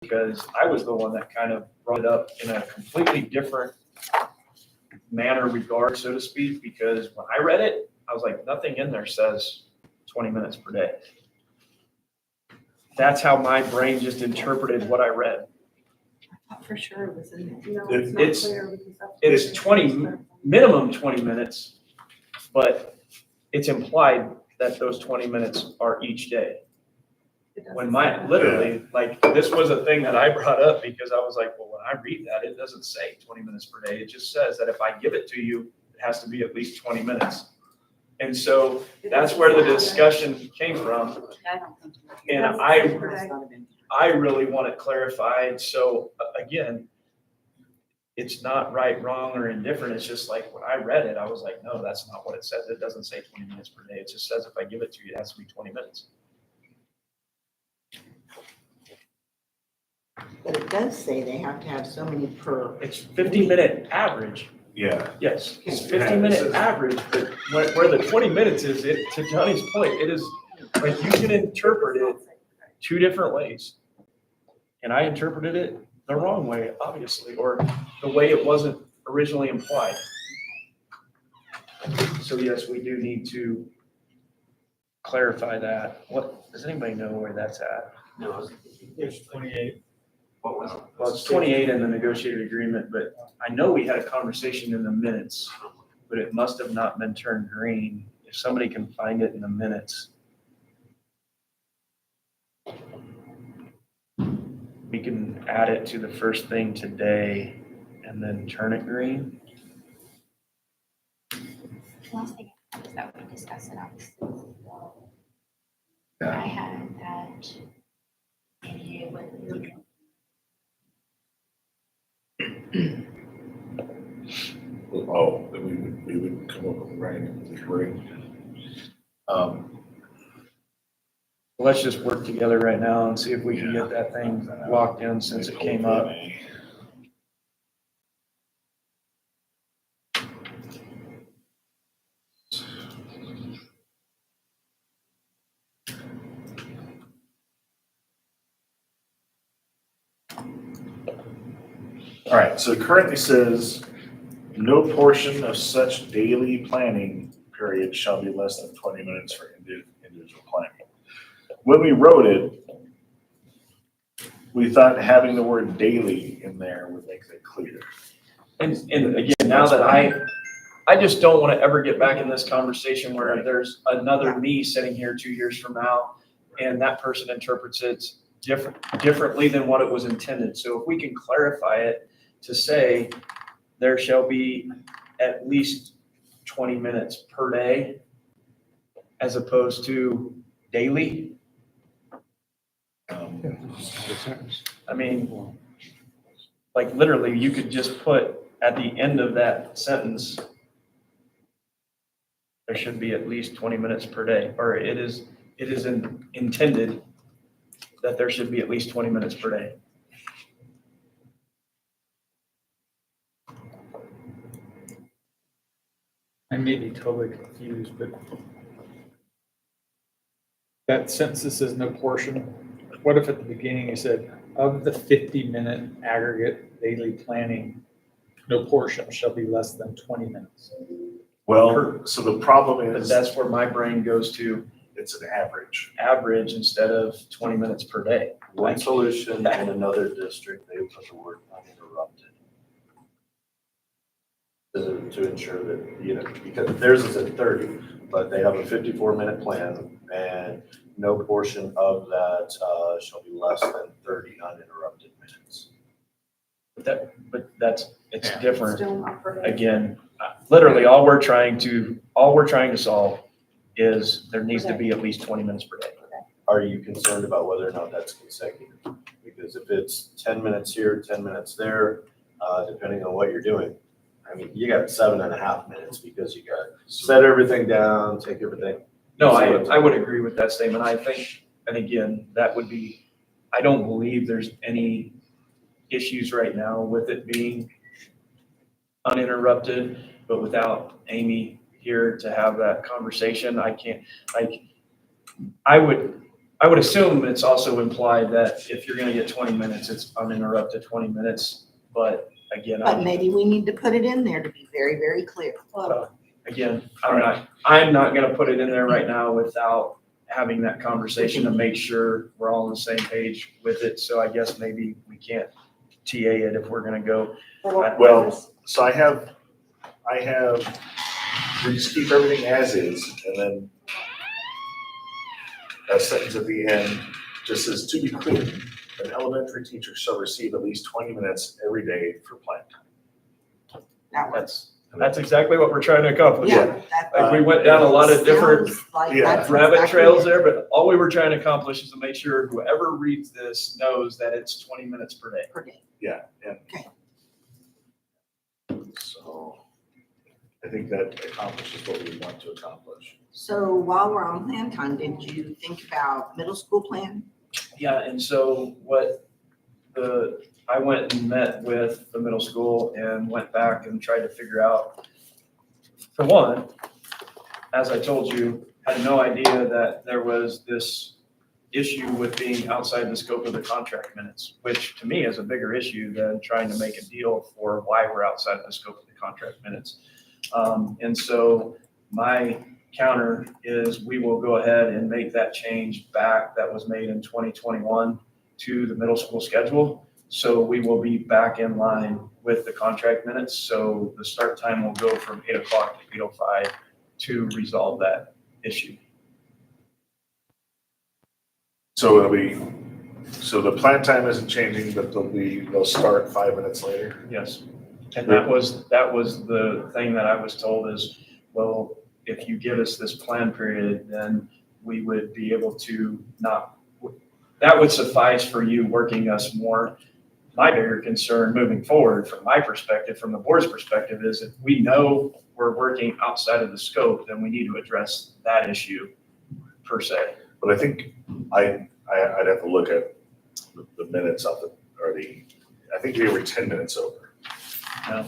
because I was the one that kind of brought it up in a completely different manner regard, so to speak, because when I read it, I was like, nothing in there says 20 minutes per day. That's how my brain just interpreted what I read. I thought for sure it was in there. No, It's- not it's- clear because that's- It's 20, minimum 20 minutes, but it's implied that those 20 minutes are each day. It doesn't When say my, that. literally, like, this was a thing that I brought up because I was like, well, when I read that, it doesn't say 20 minutes per day. It just says that if I give it to you, it has to be at least 20 minutes. And so that's where the discussion came from. I don't think. And That's I per day. I really want it clarified. So again, it's not right, wrong, or indifferent. It's just like when I read it, I was like, no, that's not what it says. It doesn't say 20 minutes per day. It just says if I give it to you, it has to be 20 minutes. But it does say they have to have so many per. It's 50-minute average. Yeah. Yes, it's 50-minute average, but where the 20 minutes is, it, to Johnny's point, it is, like, you can interpret it two different ways. And I interpreted it the wrong way, obviously, or the way it wasn't originally implied. So yes, we do need to clarify that. What, does anybody know where that's at? No, it's 28. What was it? Well, it's 28 in the negotiated agreement, but I know we had a conversation in the minutes, but it must have not been turned green. If somebody can find it in the minutes. We can add it to the first thing today and then turn it green. Last thing is that we discussed it, obviously. I had that maybe with Oh, that we would come up with writing with great. Let's just work together right now and see if we can get that thing locked in since it came up. All right, so it currently says, no portion of such daily planning period shall be less than 20 minutes for individual planning. When we wrote it, we thought having the word daily in there would make it clear. And again, now that I just don't want to ever get back in this conversation where there's another me sitting here 2 years from now and that person interprets it differently than what it was intended. So if we can clarify it to say there shall be at least 20 minutes per day as opposed to daily. I mean, like literally you could just put at the end of that sentence, there should be at least 20 minutes per day, or it is intended that there should be at least 20 minutes per day. I may be totally confused, but that sentence that says no portion, what if at the beginning you said, of the 50-minute aggregate daily planning, no portion shall be less than 20 minutes? Well, so the problem But is, that's where my brain goes to it's an average. average instead of 20 minutes per day. One solution in another district, they put the word uninterrupted. To ensure that, you know, because theirs is at 30, but they have a 54-minute plan and no portion of that shall be less than 30 uninterrupted minutes. But it's Yeah. different. Still not per day. Again, literally all we're trying to solve is there needs to be at least 20 minutes per day. Are you concerned about whether or not that's consecutive? Because if it's 10 minutes here, 10 minutes there, depending on what you're doing, I mean, you got 7.5 minutes because you got set everything down, take everything. No, I would agree with that statement. I think, and again, that would be, I don't believe there's any issues right now with it being uninterrupted, but without Amy here to have that conversation, I can't, like, I would I would assume it's also implied that if you're gonna get 20 minutes, it's uninterrupted 20 minutes. But again, But maybe we need to put it in there to be very, very clear. I'm not gonna put it in there right now without having that conversation to make sure we're all on the same page with it. So I guess maybe we can't TA it if we're gonna go. Well, so I have, we just keep everything as is, and then a sentence at the end just says, to be clear, an elementary teacher shall receive at least 20 minutes every day for plan time. That works. That's exactly what we're trying to accomplish. Yeah. Like we went down a lot of different Sounds like Yeah. that's rabbit exactly trails it. there, but all we were trying to accomplish is to make sure whoever reads this knows that it's 20 minutes per day. Per day. Yeah, and. Okay. So I think that accomplishes what we want to accomplish. So while we're on plan time, did you think about middle school plan? Yeah, and so I went and met with the middle school and went back and tried to figure out, for one, as I told you, had no idea that there was this issue with being outside the scope of the contract minutes, which to me is a bigger issue than trying to make a deal for why we're outside the scope of the contract minutes. And so my counter is we will go ahead and make that change back that was made in 2021 to the middle school schedule. So we will be back in line with the contract minutes. So the start time will go from 8 o'clock to 8:05 to resolve that issue. So so the plan time isn't changing, but they'll start 5 minutes later. Yes. And that was the thing that I was told is, well, if you give us this plan period, then we would be able to that would suffice for you working us more. My bigger concern moving forward from my perspective, from the board's perspective, is if we know we're working outside of the scope, then we need to address that issue per se. But I think I'd have to look at the minutes of I think they were 10 minutes over.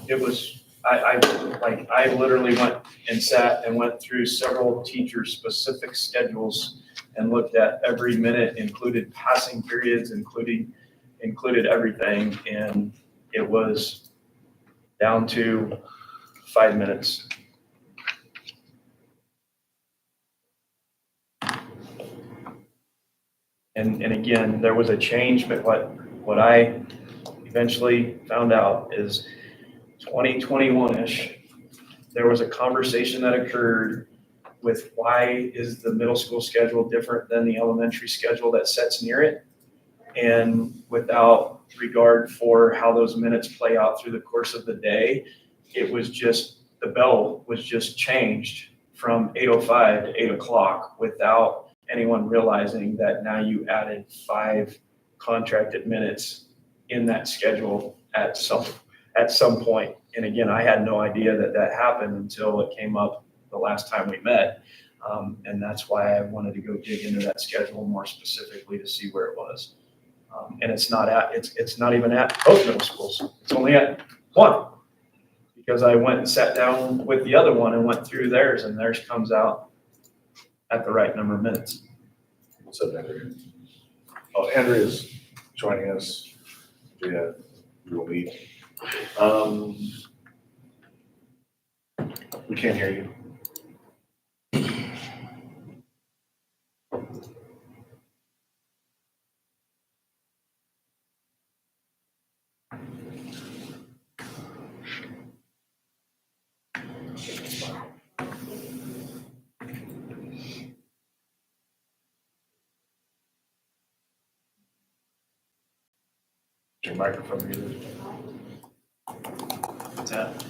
It was, I literally went and sat and went through several teachers' specific schedules and looked at every minute, included passing periods, included everything, and it was down to 5 minutes. And again, there was a change, but what I eventually found out is 2021-ish, there was a conversation that occurred with why is the middle school schedule different than the elementary schedule that sets near it? And without regard for how those minutes play out through the course of the day, it was just, the bell was just changed from 8:05 to 8 o'clock without anyone realizing that now you added 5 contracted minutes in that schedule at some point. And again, I had no idea that happened until it came up the last time we met. And that's why I wanted to go dig into that schedule more specifically to see where it was. And it's not even at both middle schools. It's only at one. Because I went and sat down with the other one and went through theirs, and theirs comes out at the right number of minutes. What's up, Andrea? Oh, Andrea's joining us. Andrea, we will meet. We can't hear you. Your microphone muted. What's that?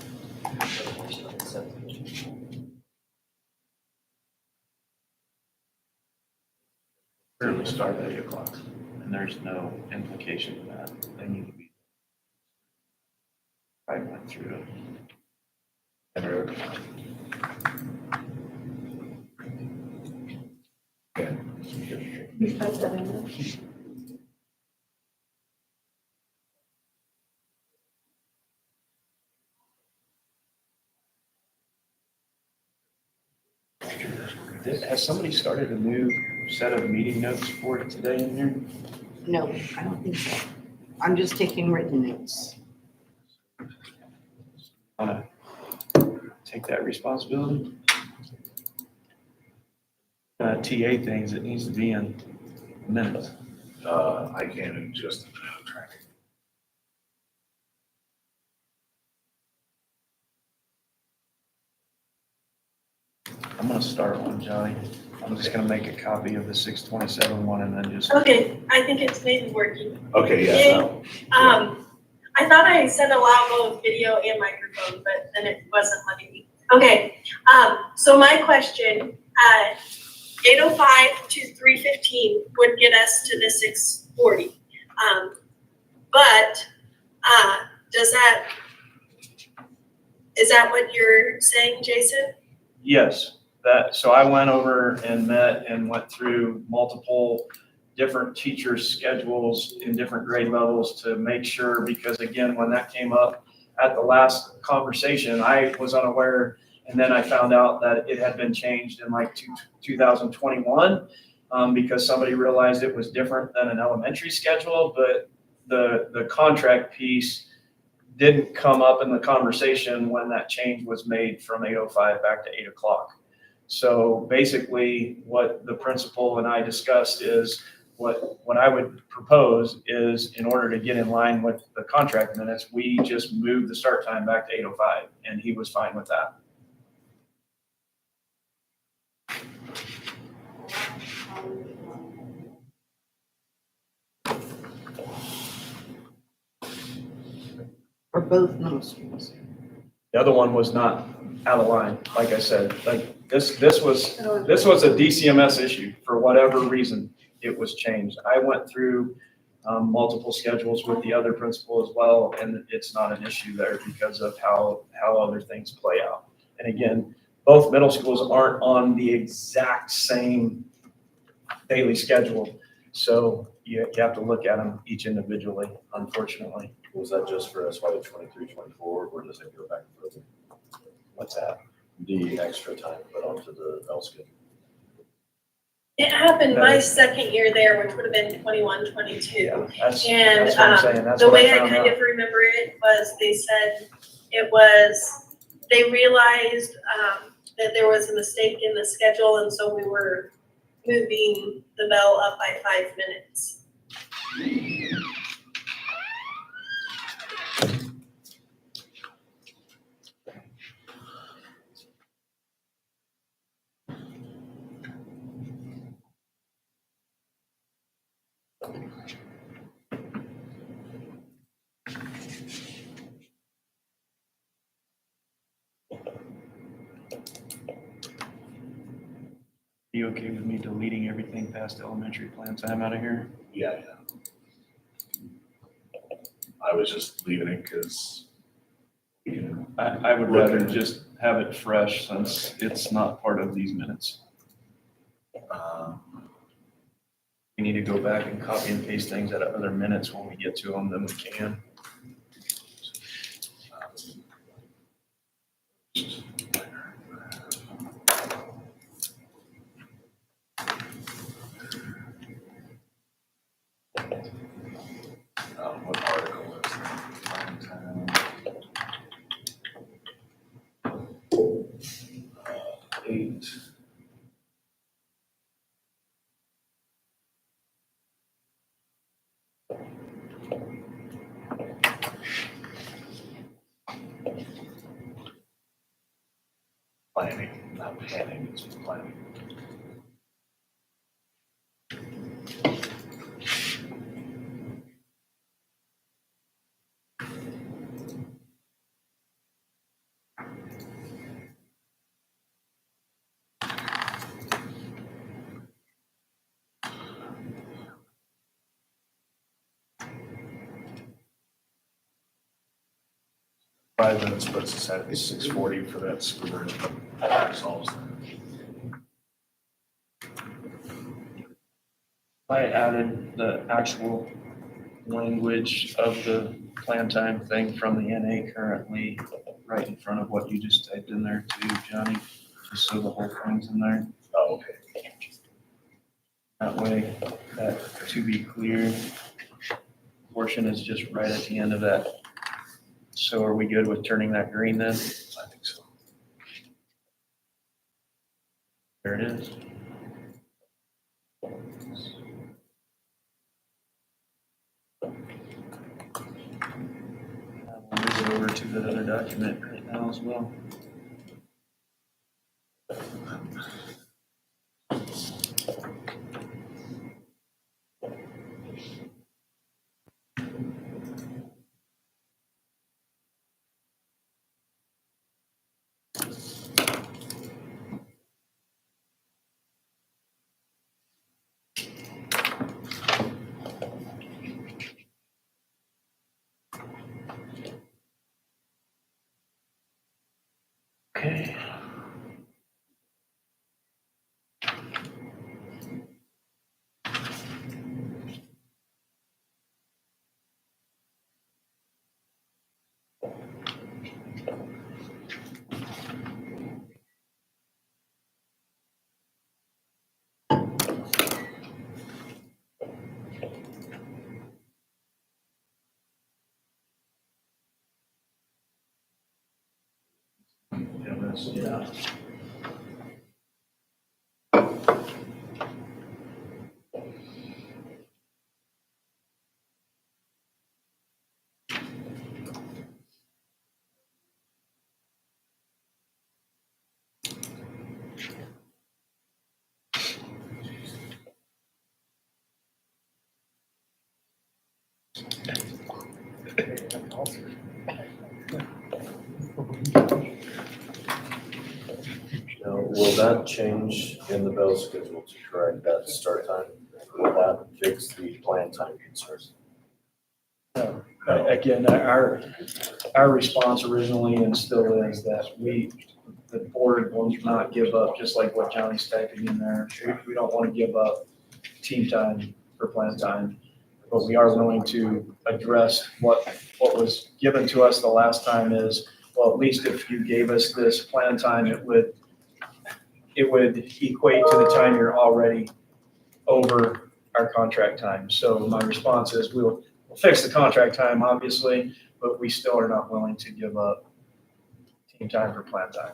Currently start at 8 o'clock, and there's no implication of that. They need to be. I went through it. Andrea. Okay. You typed that in there? Has somebody started a new set of meeting notes for today in here? No, I don't think so. I'm just taking written notes. Want to take that responsibility? TA things, it needs to be in minutes. I can't in just a minute, I'm trying to. I'm gonna start one, Johnny. I'm just gonna make a copy of the 627 one and then just. Okay, I think it's maybe working. Okay, yeah, so, I thought I said allow both video and microphone, but then it wasn't letting me. Okay, so my question, 8:05 to 3:15 would get us to the 6:40. But, is that what you're saying, Jason? Yes, so I went over and met and went through multiple different teachers' schedules in different grade levels to make sure, because again, when that came up at the last conversation, I was unaware. And then I found out that it had been changed in like 2021 because somebody realized it was different than an elementary schedule, but the contract piece didn't come up in the conversation when that change was made from 8:05 back to 8 o'clock. So basically what the principal and I discussed is what I would propose is, in order to get in line with the contract minutes, we just move the start time back to 8:05, and he was fine with that. For both middle schools. The other one was not out of line, like I said. Like this was a DCMS issue. For whatever reason, it was changed. I went through multiple schedules with the other principal as well, and it's not an issue there because of how other things play out. And again, both middle schools aren't on the exact same daily schedule, so you have to look at them each individually, unfortunately. Was that just for SY 23-24, or does it go back further? What's that? The extra time put onto the L schedule? It happened my second year there, which would have been 21-22. That's And what I'm saying. That's the what way I found kind out. of remember it was they said they realized that there was a mistake in the schedule, and so we were moving the bell up by 5 minutes. You okay with me deleting everything past elementary plan time out of here? yeah. I was just leaving it because, I would rather just have it fresh since it's not part of these minutes. We need to go back and copy and paste things out of other minutes when we get to them, then we can. what article is it? 8. Planning, not panning, it's planning. Five minutes puts us at 6:40 for that score. Resolves that. I added the actual language of the plan time thing from the NA currently right in front of what you just typed in there too, Johnny, just so the whole thing's in there. Oh, okay. That way, that to be clear portion is just right at the end of that. So are we good with turning that green then? I think so. There it is. We'll move it over to the other document right now as well. Okay. Yeah. Now, will that change in the bell schedule to correct that start time? Will that fix the plan time concerns? Again, our response originally and still is that the board will not give up, just like what Johnny's typing in there. We don't want to give up team time for plan time, but we are willing to address what was given to us the last time is, well, at least if you gave us this plan time, it would equate to the time you're already over our contract time. So my response is we'll fix the contract time, obviously, but we still are not willing to give up team time for plan time.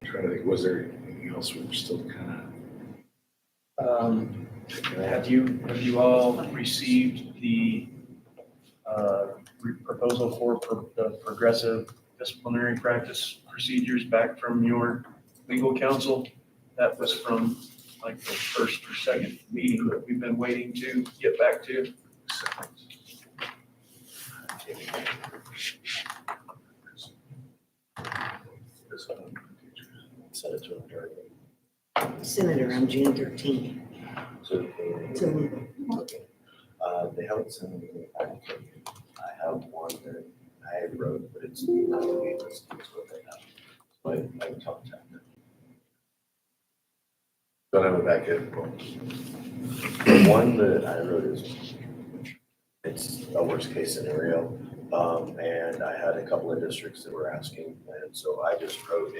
Trying to think, was there anything else we were still kind Have you all received the proposal for the progressive disciplinary practice procedures back from your legal counsel? That was from like the first or second meeting that we've been waiting to get back to. Send it to them directly. Senator, on June 13th. So, So they haven't sent anything back to me. I have one that I had wrote, but it's not really listed as what they have. So I can contact them. Don't have it back yet. The one that I wrote is, it's a worst case scenario. And I had a couple of districts that were asking, and so I just wrote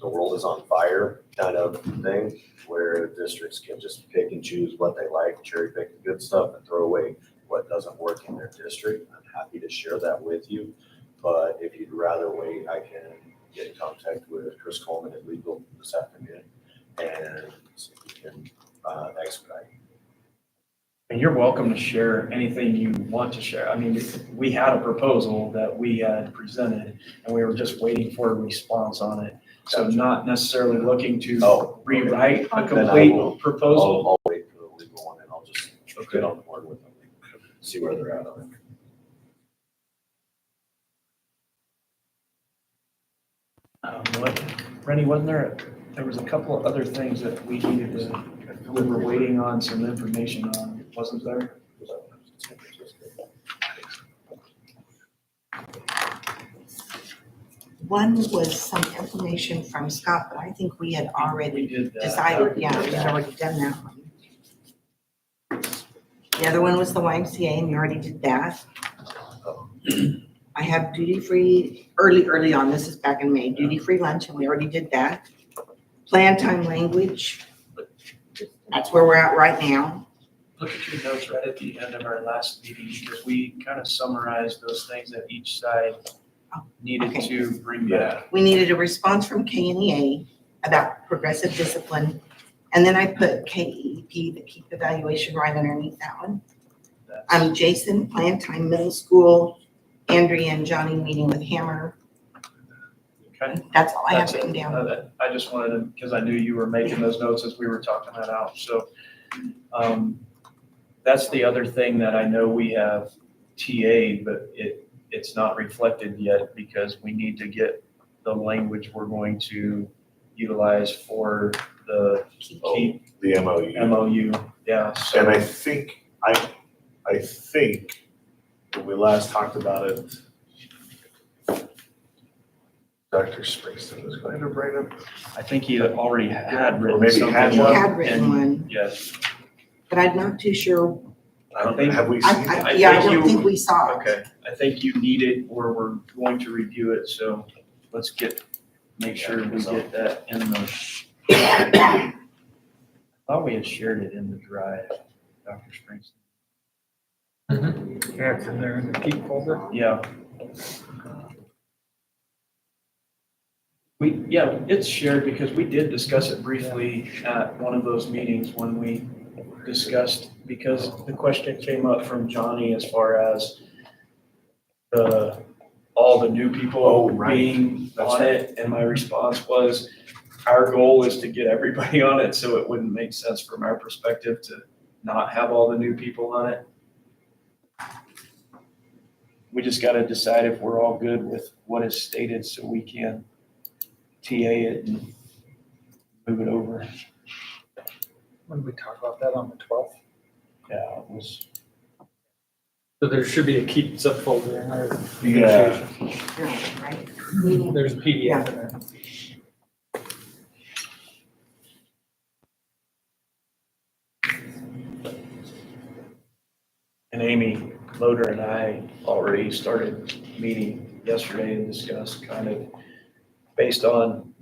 the world is on fire kind of thing, where districts can just pick and choose what they like, cherry pick the good stuff and throw away what doesn't work in their district. I'm happy to share that with you, but if you'd rather wait, I can get in contact with Chris Coleman at Legal this afternoon and see if we can expedite. And you're welcome to share anything you want to share. I mean, we had a proposal that we had presented and we were just waiting for a response on it. So not necessarily looking to rewrite a complete proposal. I'll wait for the legal one and I'll just get on board with them, see where they're at on it. What Rennie, there was a couple of other things that we needed to, we were waiting on some information on, wasn't there? One was some information from Scott, but I think we had We already did that. decided, yeah, we had already done that one. The other one was the YMCA, and we already did that. I have duty-free, early on, this is back in May, duty-free lunch, and we already did that. Plan time language, that's where we're at right now. Look at your notes right at the end of our last meeting, because we kind of summarized those things that each side needed Okay. to bring back. We needed a response from KNEA about progressive discipline, and then I put KEP, the keep evaluation, right underneath that one. Jason, plan time, middle school, Andrea and Johnny meeting with Hammer. Okay. That's all I have That's it. written down. I just wanted to, because I knew you were making those notes as we were talking that out, so. That's the other thing that I know we have TA'd, but it's not reflected yet because we need to get the language we're going to utilize for the keep The MOU. MOU, yeah, And so. I think when we last talked about it, Dr. Springston was going to bring up. I think he already had Or written maybe something. had He one. had written and- one, Yes, but I'm not too sure. I don't, think- have we seen it? I Yeah, I think don't you- think we saw it. okay, I think you need it or we're going to review it, so let's make sure we get that in the. I thought we had shared it in the drive, Dr. Springsteen. Yeah, it's in there in the keep folder. Yeah. It's shared because we did discuss it briefly at one of those meetings when we discussed, because the question came up from Johnny as far as all the new people Oh, right. being That's on right. it, and my response was, our goal is to get everybody on it, so it wouldn't make sense from our perspective to not have all the new people on it. We just gotta decide if we're all good with what is stated so we can TA it and move it over. When did we talk about that on the 12th? Yeah, it was, So there should be a keep subfolder in there. Yeah. Yeah, right? There's a PDF in there. and Amy Loader and I already started meeting yesterday and discussed kind of based on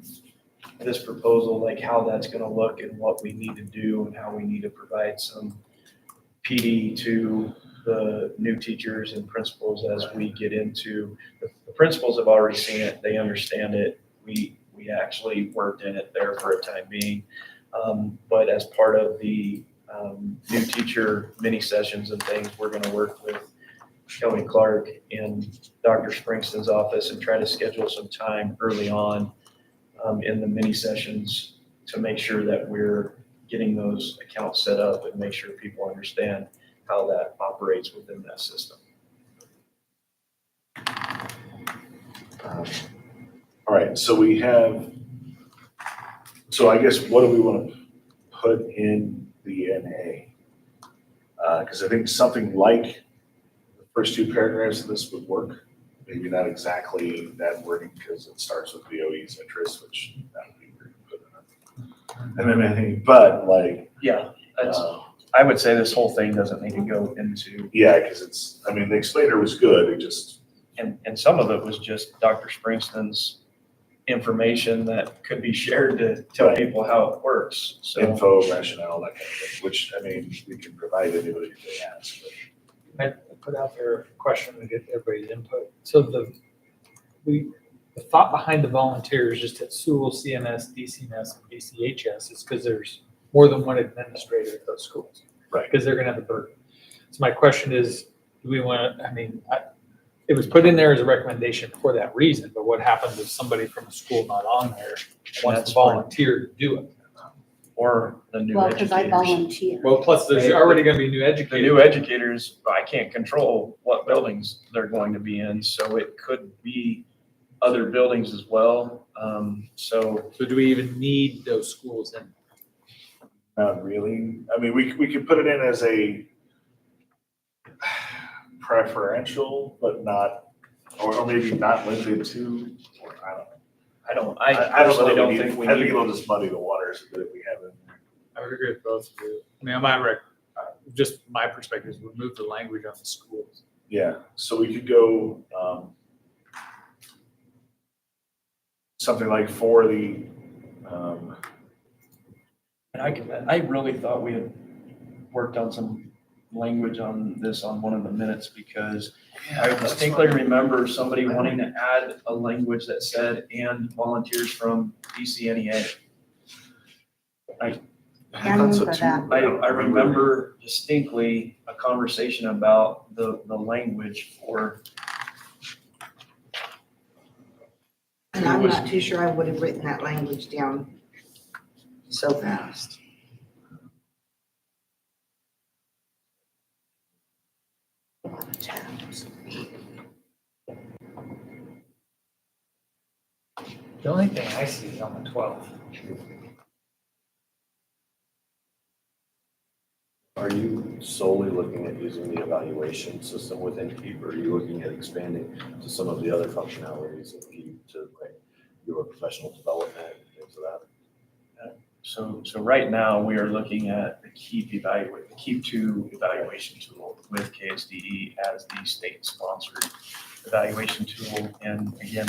this proposal, like how that's gonna look and what we need to do and how we need to provide some PD to the new teachers and principals as we get into, the principals have already seen it, they understand it. We actually worked in it there for a time being. But as part of the new teacher mini sessions and things, we're gonna work with Kelly Clark in Dr. Springston's office and try to schedule some time early on in the mini sessions to make sure that we're getting those accounts set up and make sure people understand how that operates within that system. All right, so I guess what do we want to put in the NA? Because I think something like the first two paragraphs of this would work. Maybe not exactly that wording because it starts with BOE's interest, which that would be weird to put in anything, but like, Yeah, I would say this whole thing doesn't need to go into, yeah, because the explainer was good, it just, and some of it was just Dr. Springston's information that could be shared to tell Right. people how it works, so. info, rationale, that kind of thing, which, we can provide anybody if they ask. I put out there a question to get everybody's input. So the thought behind the volunteers just at Sewell, CMS, DCNS, and DCHS is because there's more than one administrator at those schools. Right. Because they're gonna have a burden. So my question is, do we want to, it was put in there as a recommendation for that reason, but what happens if somebody from a school not on there wants That's to volunteer to do it? Or the new Well, because I educators. volunteer. Well, plus there's already gonna be new The educators. new educators, I can't control what buildings they're going to be in, so it could be other buildings as well. So So do we even need those schools in? Not really. I mean, we could put it in as a preferential, but not, or maybe not limited to, or I don't know. I personally don't know. think we I think need. it'll just muddy the waters a bit if we have it in there. I would agree with both of you. I mean, just my perspective is remove the language on the schools. Yeah, so we could go, something like for the, And I really thought we had worked on some language on this on one of the minutes because I distinctly remember somebody wanting to add a language that said, and volunteers from DCNEA. I remember that. I remember distinctly a conversation about the language for. And I'm not too sure I would have written that language down so fast. A lot of tabs. The only thing I see is on the 12th. Are you solely looking at using the evaluation system within KEEP, or are you looking at expanding to some of the other functionalities of KEEP to like your professional development, things of that? So right now, we are looking at the KEEP 2 evaluation tool with KSDE as the state-sponsored evaluation tool. And again,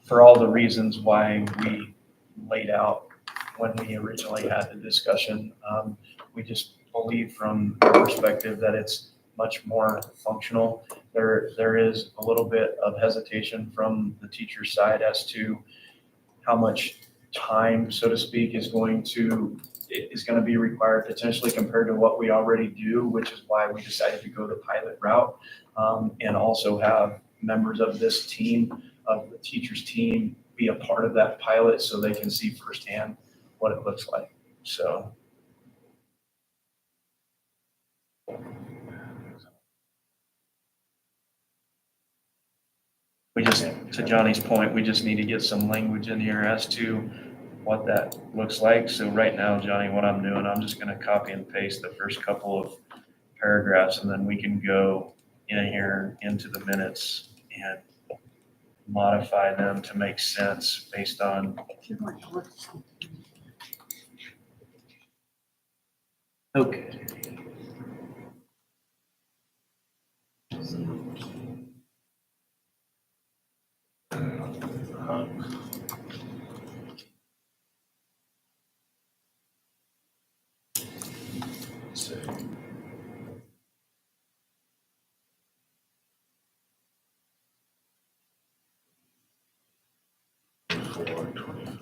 for all the reasons why we laid out when we originally had the discussion, we just believe from our perspective that it's much more functional. There is a little bit of hesitation from the teacher side as to how much time, so to speak, is going to be required potentially compared to what we already do, which is why we decided to go the pilot route, and also have members of this team, of the teachers team, be a part of that pilot so they can see firsthand what it looks like. So. We just, to Johnny's point, we just need to get some language in here as to what that looks like. So right now, Johnny, what I'm doing, I'm just gonna copy and paste the first couple of paragraphs, and then we can go in here into the minutes and modify them to make sense based on. Okay. So, 4:25.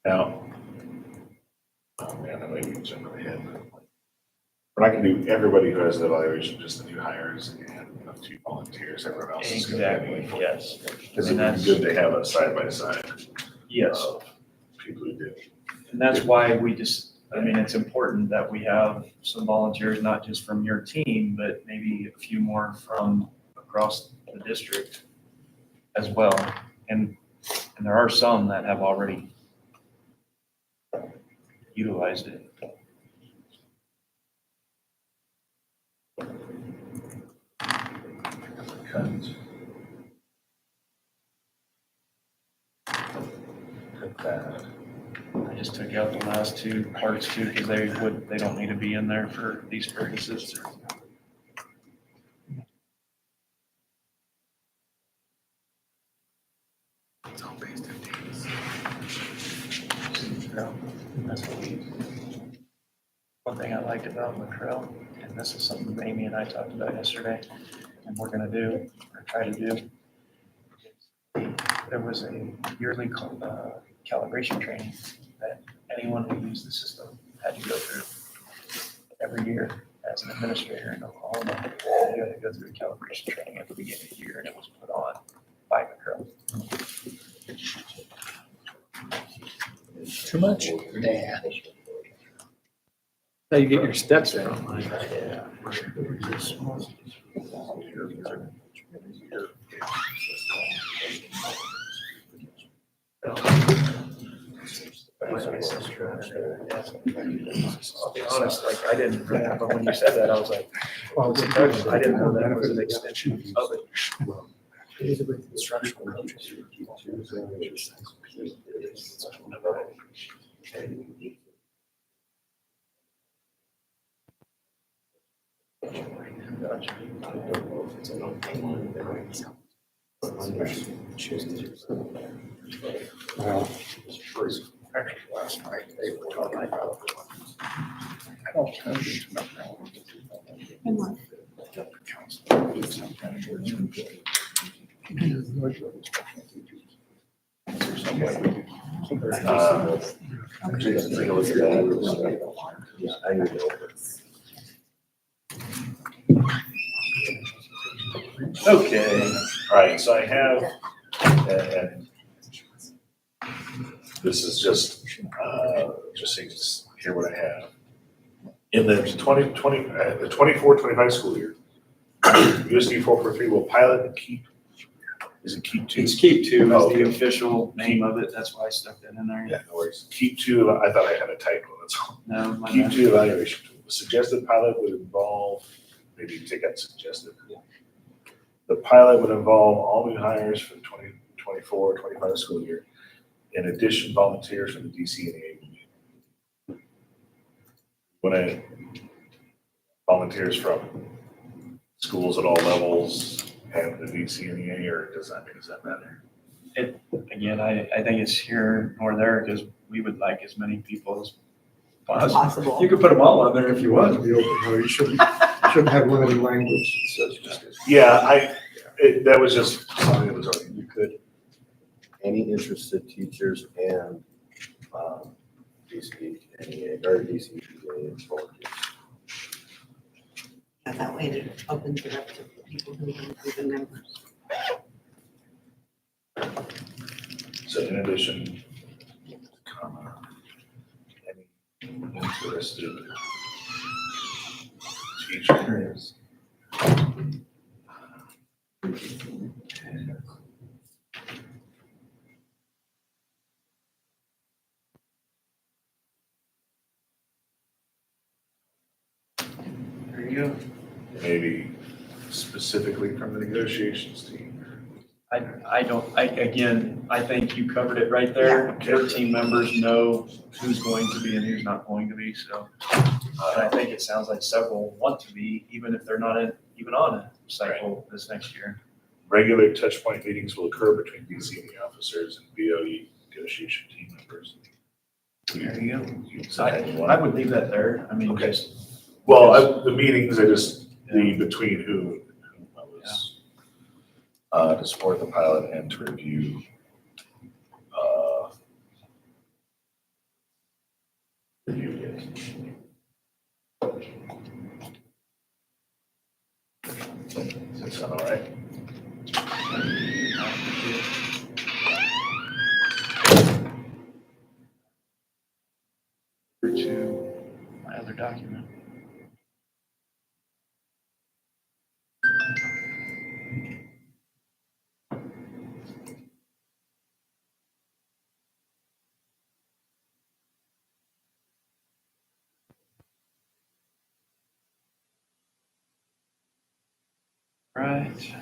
Now, oh man, that might be jumping ahead. We're not gonna do everybody who has the evaluation, just the new hires and a few volunteers, everyone else is gonna Exactly, be. yes. Because And it would be good to have a side by side Yes. of people who do. And that's why it's important that we have some volunteers, not just from your team, but maybe a few more from across the district as well. And there are some that have already utilized it. Cut that. I just took out the last two parts too, because they don't need to be in there for these purposes. It's all based on dates. That's what one thing I liked about Latrell, and this is something Amy and I talked about yesterday, and we're gonna do, or try to do. There was a yearly calibration training that anyone who used the system had to go through every year as an administrator in Oklahoma. You had to go through calibration training at the beginning of the year, and it was put on by the girl. Too much? How you get your steps from? I'll be honest, like, I didn't, but when you said that, I was like, well, I didn't know that was an extension of it. Well, actually, last night, they were talking about alternatives. Okay, all right, so I have, and this is just so you can hear what I have. In the 24-25 school year, USD 443 will pilot and keep, is it keep two? It's Keep Two Oh, is the okay. official name of it, that's why I stuck that in there. Yeah, no worries. Keep two, I thought I had a typo, that's all. No, my Keep bad. two evaluation tool. The suggested pilot would involve, maybe take out suggested. The pilot would involve all new hires for the 2024-25 school year. In addition, volunteers from the DCNEA. When it volunteers from schools at all levels and the DCNEA, or does that matter? Again, I think it's here nor there, because we would like as many people as possible. Possible. You could put them all on there if you want. You shouldn't have limited language. It says just. Yeah, that was just something that was already, You could, any interested teachers and DCNEA or DCNEA volunteers. That way it opens it up to people who can be the members. so in addition, comma, any interested teachers. There you go. Maybe specifically from the negotiations team. Again, I think you covered it right there. Their team members know who's going to be and who's not going to be, so. And I think it sounds like several want to be, even if they're not even on a cycle this next year. Regular touch point meetings will occur between DCNE officers and BOE negotiation team members. There you go. You So I would leave that there. I mean, Okay. just, Well, the meetings, the between who was, to support the pilot and to review, review it. Does that sound all right? to my other document. Right.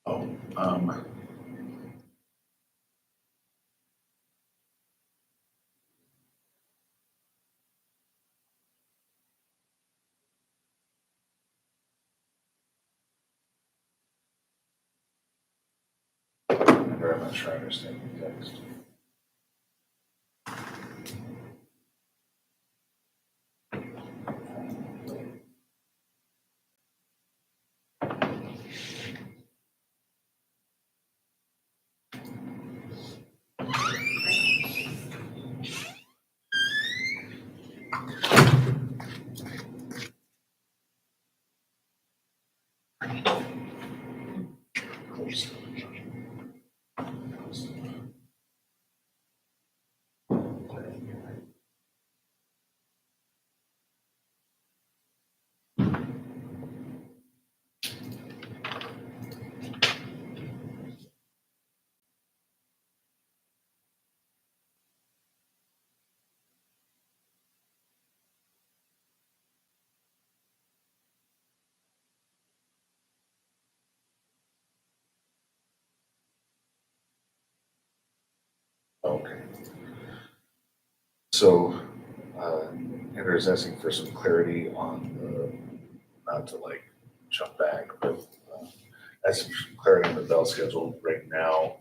Oh, very much sure I understand the text. Okay. So, Andrew is asking for some clarity on the, not to like jump back, but asking for some clarity on the bell schedule right now.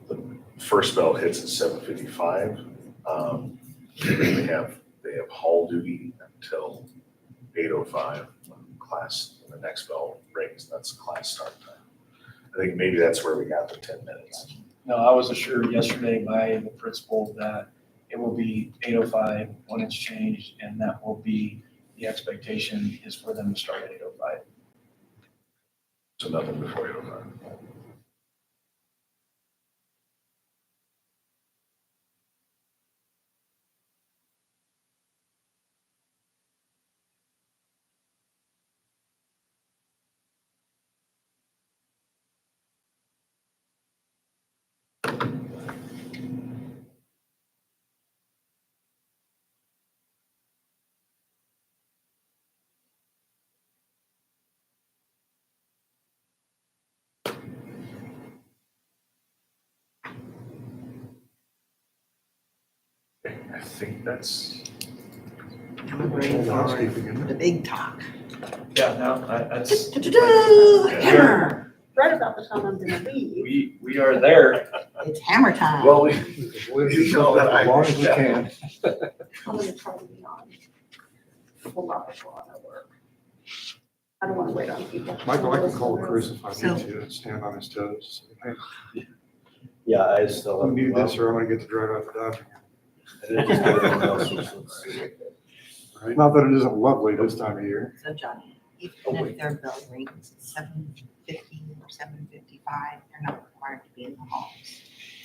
The first bell hits at 7:55. They have hall duty until 8:05 when the next bell rings. That's class start time. I think maybe that's where we got the 10 minutes. No, I was assured yesterday by the principal that it will be 8:05 when it's changed, and that will be, the expectation is for them to start at 8:05. So nothing before 8:05. I think that's, I'm ready for the big talk. Yeah, no, that's, Hammer. Right about the time I'm gonna leave. we are there. It's hammer time. well, we, As long as we can. I'm gonna try to be on a lot of work. I don't wanna wait on people. Michael, I can call Chris if I So- need to and stand on his toes. Hey, Yeah, I still. I need this or I'm gonna get to drive out the Dodge again. I did just get everyone else's. Right? Not that it isn't lovely this time of year. So Johnny, even if their bell rings at 7:50 or 7:55, they're not required to be in the halls.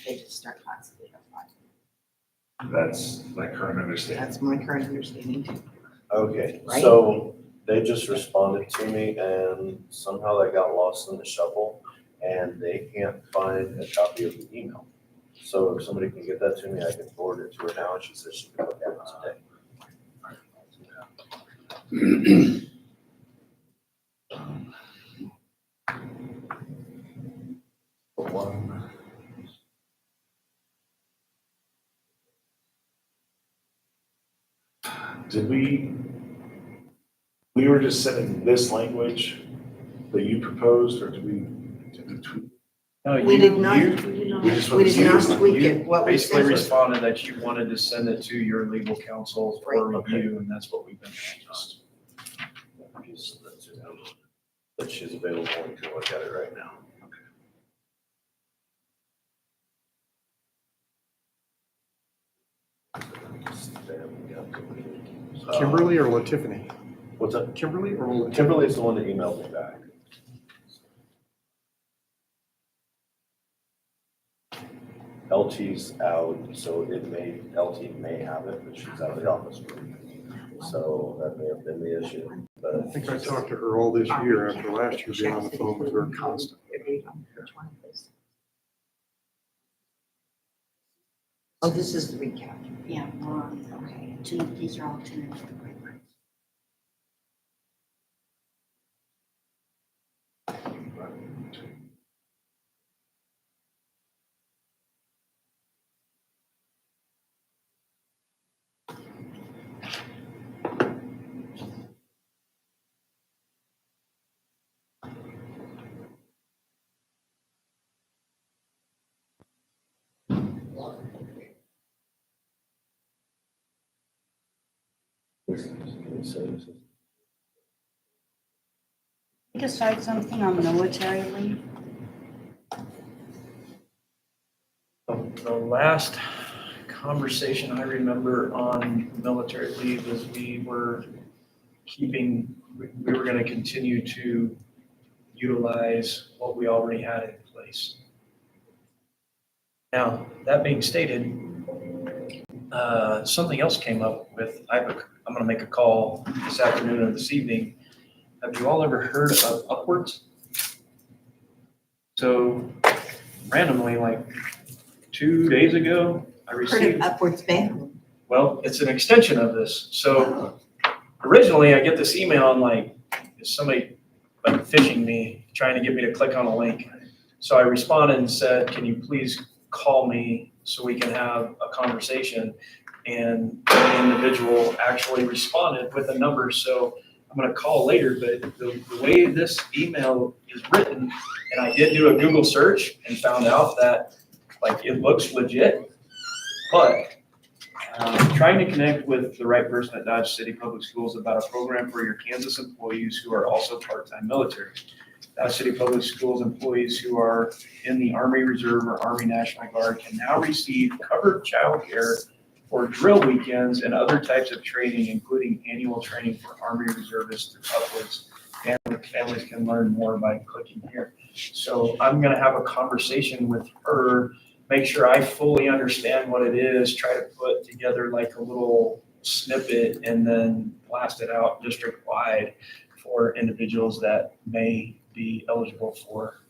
They just start class at 8:05. that's my current understanding. That's my current understanding too. Okay, Right? so they just responded to me and somehow that got lost in the shuffle and they can't find a copy of the email. So if somebody can get that to me, I can forward it to her now and she says she can look at it today. One. Did we were just sending this language that you proposed, or did we tweak? No, We did not, We just we want to did not see tweak it. What we basically said was, responded that you wanted to send it to your legal counsel for Right, okay. review, and that's what we've been doing. That she's available and can look at it right now. Kimberly or Tiffany? What's that? Kimberly or Tiffany? Kimberly's the one that emailed me back. LT's out, so LT may have it, but she's out of the office. So that may have been the issue, but. I think I talked to her all this year after last year being on the phone with her constantly. oh, this is the recap. Yeah, we're on, okay, these are all tentative agreements. Decide something on military leave. The last conversation I remember on military leave is we were gonna continue to utilize what we already had in place. Now, that being stated, something else came up with, I'm gonna make a call this afternoon or this evening. Have you all ever heard of Upwards? So randomly, like 2 days ago, I Heard received, of Upwards Band? well, it's an extension of this. So originally I get this email and like, is somebody like phishing me, trying to get me to click on a link. So I responded and said, can you please call me so we can have a conversation? And the individual actually responded with a number. So I'm gonna call later, but the way this email is written, and I did do a Google search and found out that like it looks legit, but trying to connect with the right person at Dodge City Public Schools about a program for your Kansas employees who are also part-time military. Dodge City Public Schools employees who are in the Army Reserve or Army National Guard can now receive covered childcare for drill weekends and other types of training, including annual training for Army reservists through Upwards. And families can learn more by clicking here. So I'm gonna have a conversation with her, make sure I fully understand what it is, try to put together like a little snippet and then blast it out district-wide for individuals that may be eligible for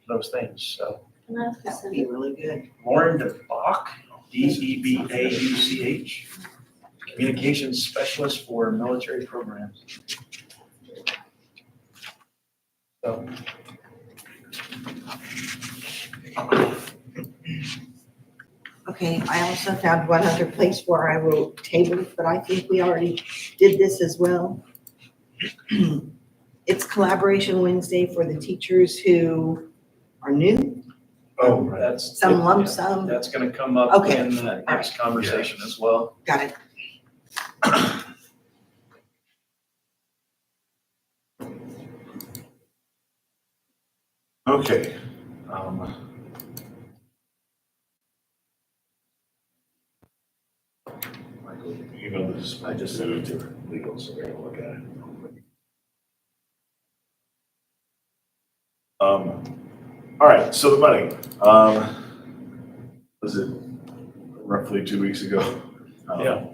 those things. So That would be really good. Lauren DeBach, DEBAUCH, Communications Specialist for Military Programs. So. Okay, I also found one other place where I will table it, but I think we already did this as well. It's Collaboration Wednesday for the teachers who are new, Oh, right. That's. some lump sum. That's gonna come up Okay. in the next conversation as well. Got it. Okay. Michael, you know this, I just sent it to legal, so they're gonna look at it. All right, so the money, was it roughly 2 weeks ago? Yeah.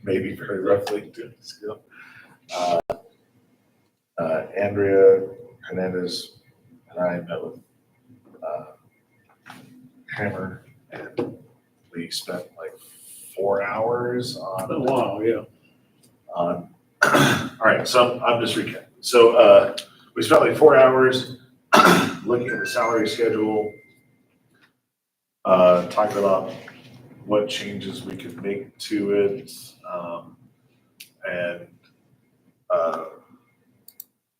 Maybe very roughly 2 weeks ago. Andrea Hernandez and I met with Hammer, and we spent like 4 hours on. Oh, wow, yeah. All right, so I'm just recapping. So we spent like 4 hours looking at the salary schedule, talking about what changes we could make to it, and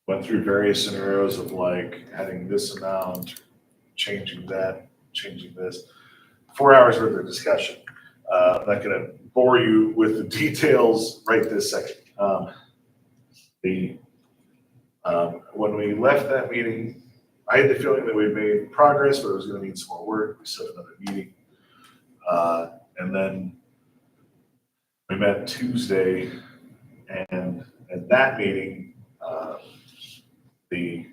went through various scenarios of like adding this amount, changing that, changing this. 4 hours worth of discussion. I'm not gonna bore you with the details right this second. When we left that meeting, I had the feeling that we made progress, but it was gonna need some more work. We set another meeting. And then we met Tuesday, and at that meeting, the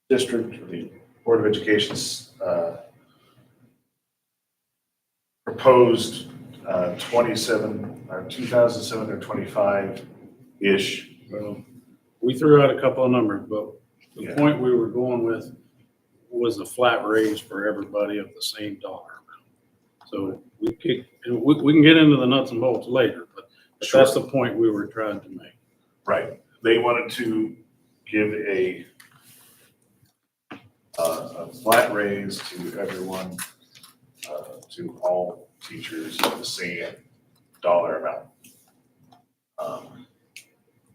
district, the Board of Education's proposed 2,725-ish. Well, we threw out a couple of numbers, but the Yeah. point we were going with was a flat raise for everybody of the same dollar amount. So we can get into the nuts and bolts later, but that's the point we were trying to make. Right. They wanted to give a flat raise to everyone, to all teachers, the same dollar amount.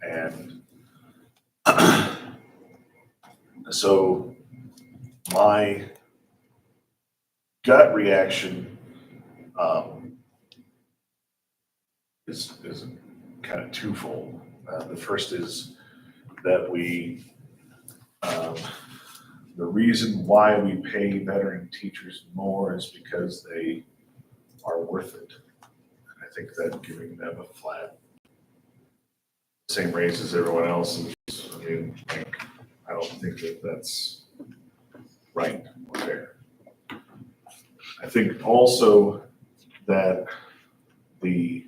And so my gut reaction is kind of twofold. The first is that the reason why we pay veteran teachers more is because they are worth it. I think that giving them a flat, same raise as everyone else is, I mean, like, I don't think that that's right or fair. I think also that the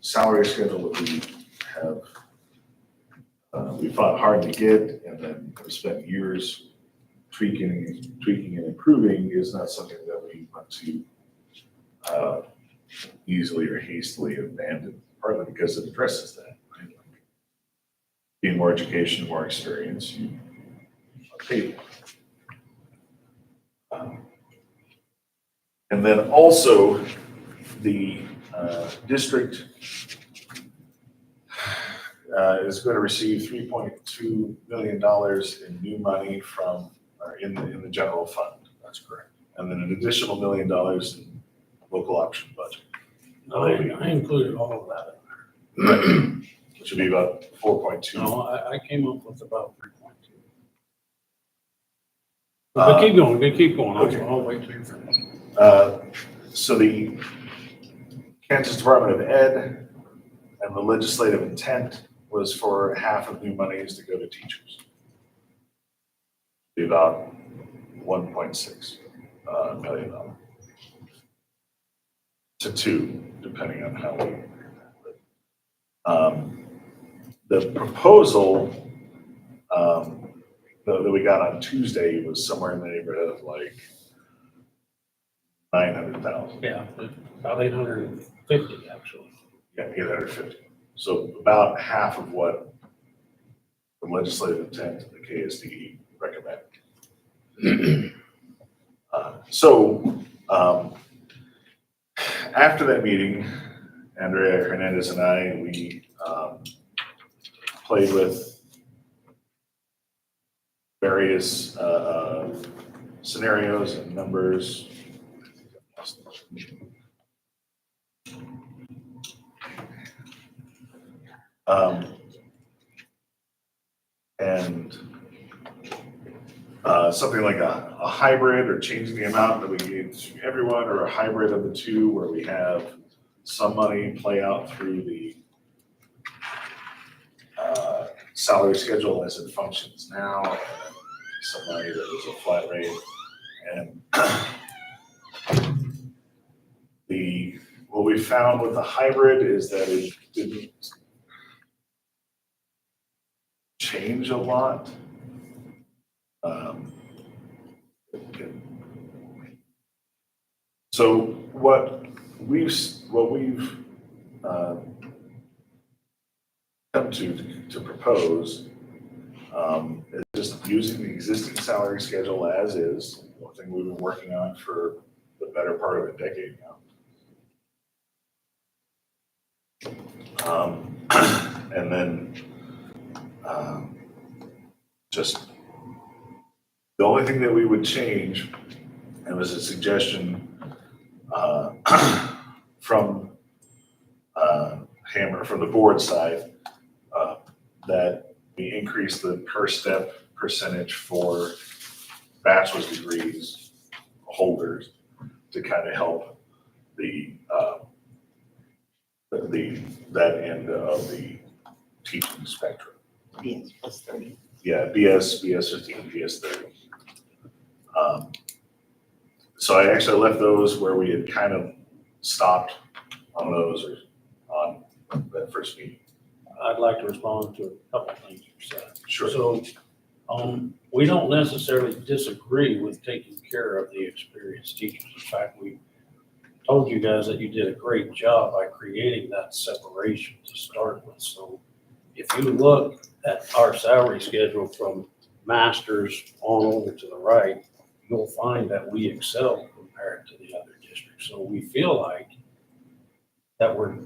salary schedule that we have, we fought hard to get and then have spent years tweaking and improving is not something that we want to easily or hastily abandon, partly because it addresses that. Right? Like, being more education, more experience, you are paid. And then also the district is going to receive $3.2 million in new money from, or in the general fund. That's correct. And then an additional $1 million in local option budget. I included all of that in there. Which would be about 4.2. No, I came up with about 3.2. But keep going. Okay. I'll wait till you're finished. So the Kansas Department of Ed and the legislative intent was for half of new monies to go to teachers. Be about $1.6 million to $2 million, depending on how we. The proposal that we got on Tuesday was somewhere in the neighborhood of like 900,000. Yeah, about 850 actually. Yeah, 850. So about half of what the legislative intent of the KSDE recommended. After that meeting, Andrea Hernandez and I, we played with various scenarios and numbers. And something like a hybrid, or changing the amount that we give to everyone, or a hybrid of the two where we have some money play out through the salary schedule as it functions now, and some money that is a flat rate. And what we found with the hybrid is that it didn't change a lot. So what we've come to propose is just using the existing salary schedule as is, one thing we've been working on for the better part of a decade now. And then just the only thing that we would change, and was a suggestion from Hammer, from the board side, that we increase the per step percentage for bachelor's degrees holders to kind of help that end of the teaching spectrum. BS plus 30. Yeah, BS 15, BS 30. So I actually left those where we had kind of stopped on those, or on that first meeting. I'd like to respond to a couple of things you said. Sure. So, we don't necessarily disagree with taking care of the experienced teachers. In fact, we told you guys that you did a great job by creating that separation to start with. So if you look at our salary schedule from masters on over to the right, you'll find that we excel compared to the other districts. So we feel like that we're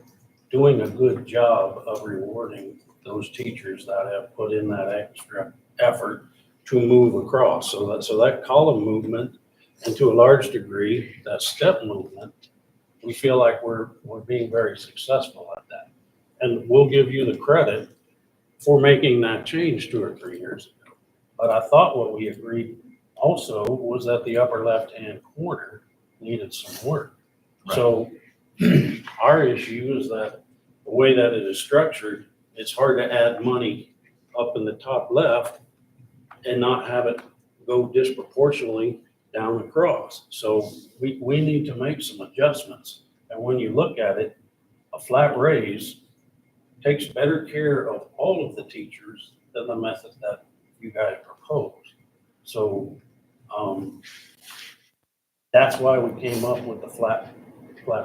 doing a good job of rewarding those teachers that have put in that extra effort to move across. So that column movement, and to a large degree, that step movement, we feel like we're being very successful at that. And we'll give you the credit for making that change 2 or 3 years ago. But I thought what we agreed also was that the upper left-hand corner needed some work. So our issue is that the way that it is structured, it's hard to add money up in the top left and not have it go disproportionately down across. So we need to make some adjustments. And when you look at it, a flat raise takes better care of all of the teachers than the method that you guys proposed. So that's why we came up with the flat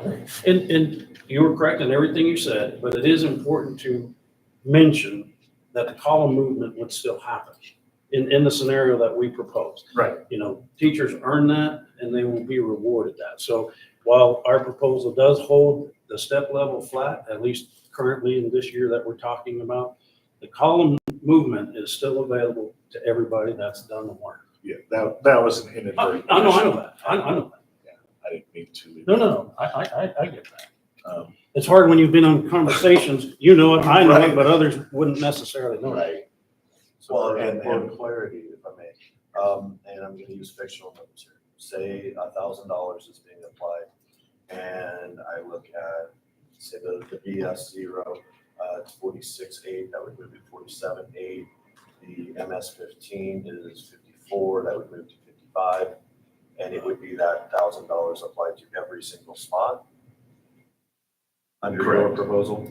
rate. And you were correct in everything you said, but it is important to mention that the column movement would still happen in the scenario that we proposed. Right. You know, teachers earn that and they will be rewarded that. So while our proposal does hold the step level flat, at least currently in this year that we're talking about, the column movement is still available to everybody that's done the work. Yeah, that was an inadvertent. I know that. I know that. I didn't mean to. No. I get that. Um, It's hard when you've been on conversations, you know it, I know it, but others wouldn't necessarily know it. Right. So Well, for clarity, if I may, and I'm gonna use fictional numbers here. Say $1,000 is being applied, and I look at, say, the BS 0, it's 46.8, that would move to 47.8. The MS 15 is 54, that would move to 55, and it would be that $1,000 applied to every single spot under your Correct. proposal.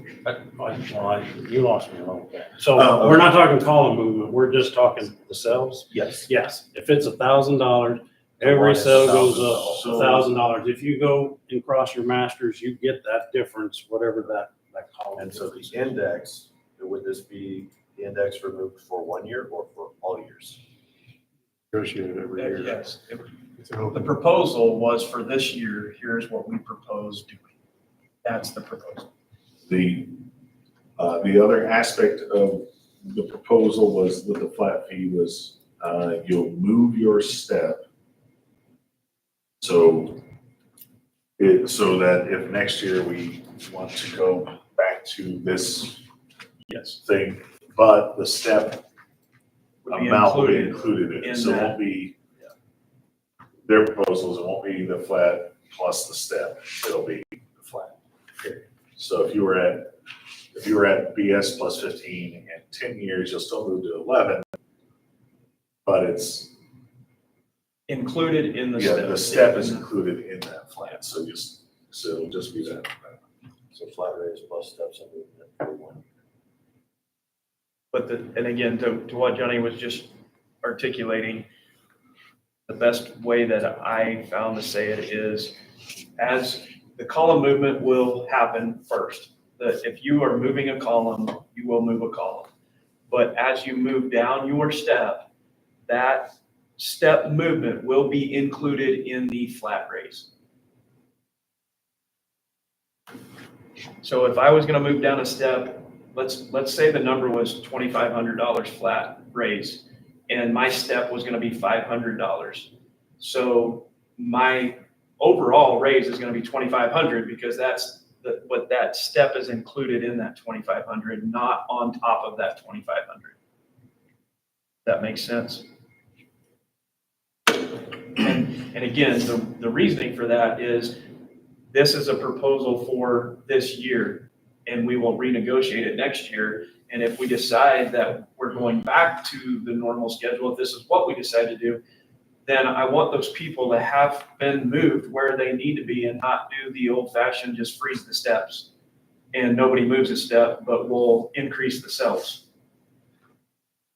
You lost me a little bit. So Oh, we're not talking column movement, we're just talking the cells. Yes. Yes, if it's $1,000, every Minus cell goes $1,000. up $1,000. If you go and cross your masters, you get that difference, whatever that column And so the is. index, would this be the index removed for 1 year or for all years? Negotiated every year. Yes. The proposal was for this year, here's what we propose doing. That's the proposal. The other aspect of the proposal was with the flat fee was, you'll move your step. So that if next year we want to go back to this Yes. thing, but the step Would be amount will be included included in it. in So it that. won't be, their proposals, it won't be the flat plus the step, it'll be the flat. So if you were at BS plus 15 in 10 years, you'll still move to 11, but it's, Included in the yeah, step. the step is included in that flat, so it'll just be that. So flat raise plus steps and movement for 1 year. But and again, to what Johnny was just articulating, the best way that I found to say it is, as the column movement will happen first. That if you are moving a column, you will move a column. But as you move down your step, that step movement will be included in the flat raise. So if I was gonna move down a step, let's say the number was $2,500 flat raise, and my step was gonna be $500. So my overall raise is gonna be $2,500 because that's what that step is included in that $2,500, not on top of that $2,500. That makes sense? And again, the reasoning for that is this is a proposal for this year, and we will renegotiate it next year. And if we decide that we're going back to the normal schedule, if this is what we decide to do, then I want those people to have been moved where they need to be and not do the old fashioned just freeze the steps. And nobody moves a step, but we'll increase the cells.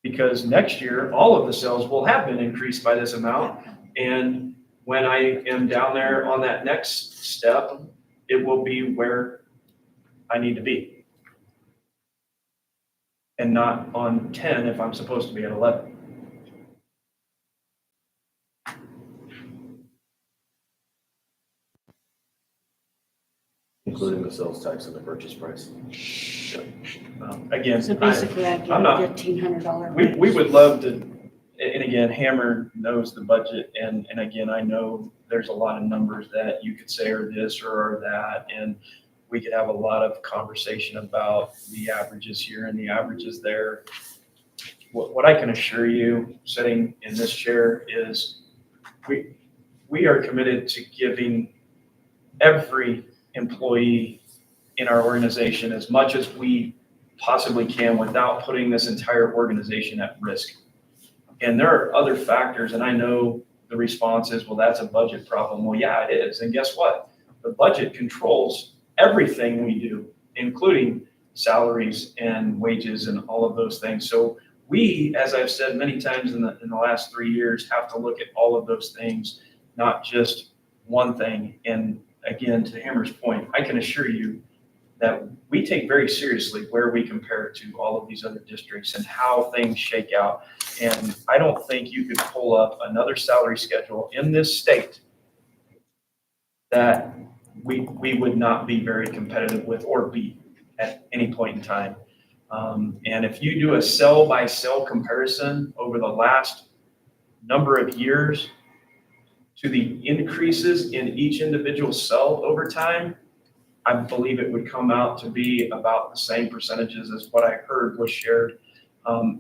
Because next year, all of the cells will have been increased by this amount. And when I am down there on that next step, it will be where I need to be. And not on 10 if I'm supposed to be at 11. Including the sales tax and the purchase price. Again, So basically, I'd give I'm a not- $1,500 we would love to, and again, Hammer knows the budget, and again, I know there's a lot of numbers that you could say are this or are that, and we could have a lot of conversation about the averages here and the averages there. What I can assure you, sitting in this chair, is we are committed to giving every employee in our organization as much as we possibly can without putting this entire organization at risk. And there are other factors, and I know the response is, well, that's a budget problem. Well, yeah, it is. And guess what? The budget controls everything we do, including salaries and wages and all of those things. So we, as I've said many times in the last 3 years, have to look at all of those things, not just one thing. And again, to Hammer's point, I can assure you that we take very seriously where we compare to all of these other districts and how things shake out. And I don't think you could pull up another salary schedule in this state that we would not be very competitive with or beat at any point in time. And if you do a cell by cell comparison over the last number of years to the increases in each individual cell over time, I believe it would come out to be about the same percentages as what I heard was shared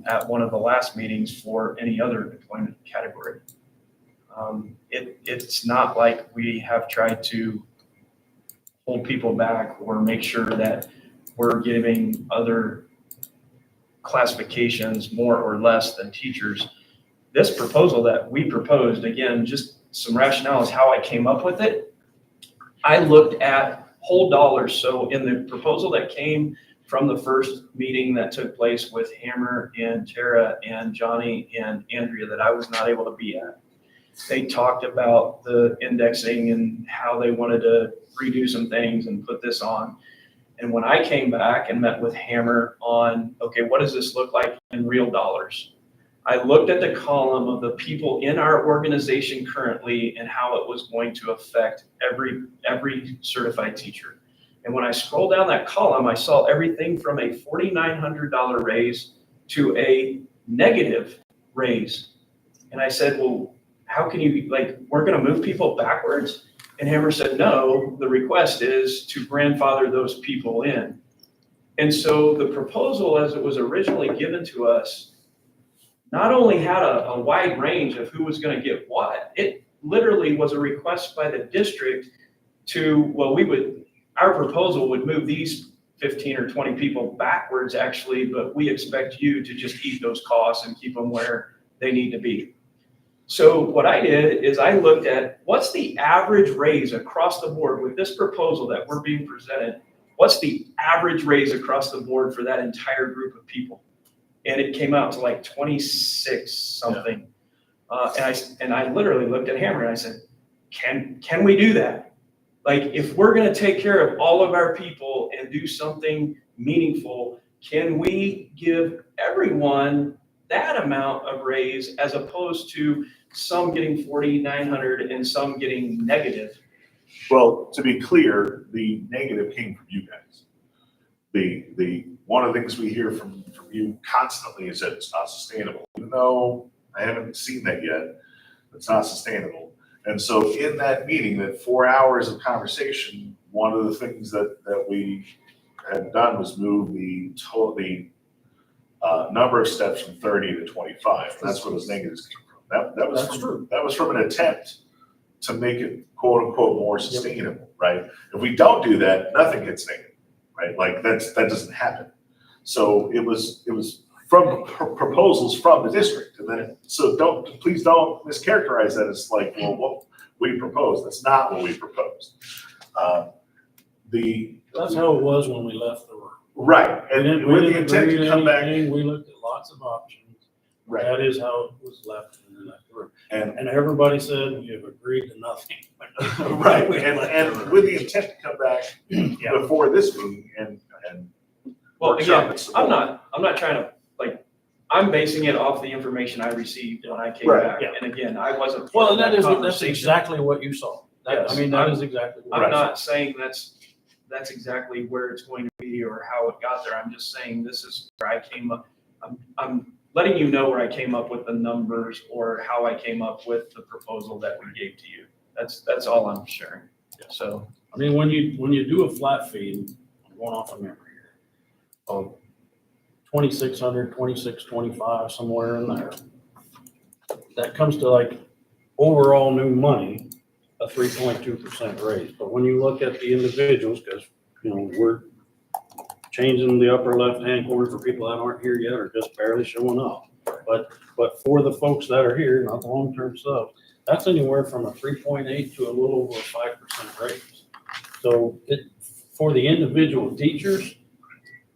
at one of the last meetings for any other deployment category. It's not like we have tried to hold people back or make sure that we're giving other classifications more or less than teachers. This proposal that we proposed, again, just some rationale is how I came up with it. I looked at whole dollars. So in the proposal that came from the first meeting that took place with Hammer and Tara and Johnny and Andrea that I was not able to be at, they talked about the indexing and how they wanted to redo some things and put this on. And when I came back and met with Hammer on, okay, what does this look like in real dollars? I looked at the column of the people in our organization currently and how it was going to affect every certified teacher. And when I scrolled down that column, I saw everything from a $4,900 raise to a negative raise. And I said, well, how can you, we're going to move people backwards? And Hammer said, no, the request is to grandfather those people in. And so the proposal as it was originally given to us not only had a wide range of who was going to get what, it literally was a request by the district to, well, our proposal would move these 15 or 20 people backwards actually, but we expect you to just eat those costs and keep them where they need to be. So what I did is I looked at what's the average raise across the board with this proposal that we're being presented, what's the average raise across the board for that entire group of people? And it came out to like 26 something. And I literally looked at Hammer and I said, can we do that? Like, if we're going to take care of all of our people and do something meaningful, can we give everyone that amount of raise as opposed to some getting 4,900 and some getting negative? Well, to be clear, the negative came from you guys. One of the things we hear from you constantly is that it's not sustainable. Even though I haven't seen that yet, it's not sustainable. And so in that meeting, that 4 hours of conversation, one of the things that we had done was move the number of steps from 30 to 25. And that's where those negatives came from. That was from an attempt to make it quote unquote more sustainable, right? If we don't do that, nothing gets negative, right? Like that doesn't happen. So it was from proposals from the district, and then please don't mischaracterize that as like, well, what we proposed. That's not what we proposed. That's how it was when we left the room. Right, We and didn't with the intent agree to come back. anything. We looked at lots of options. Right, That is how it was left when we left the room. and And everybody said, we have agreed to nothing. right, and with the intent to come back before this meeting and Well, workshop again, and support. I'm not trying to, I'm basing it off the information I received when I came Right, back. yeah. And again, I wasn't. Well, part of that's conversation. exactly what you saw. Yes. That is exactly what I'm I saw. not saying that's exactly where it's going to be or how it got there. I'm just saying this is where I came up. I'm letting you know where I came up with the numbers or how I came up with the proposal that we gave to you. That's all I'm sharing. So, I mean, when you do a flat fee, I'm going off of memory here, of 2,600, 2,625, somewhere in there. That comes to like overall new money, a 3.2% raise. But when you look at the individuals, because, you know, we're changing the upper left-hand corner for people that aren't here yet or just barely showing up. But for the folks that are here, not the long-term subs, that's anywhere from a 3.8 to a little over a 5% raise. So for the individual teachers,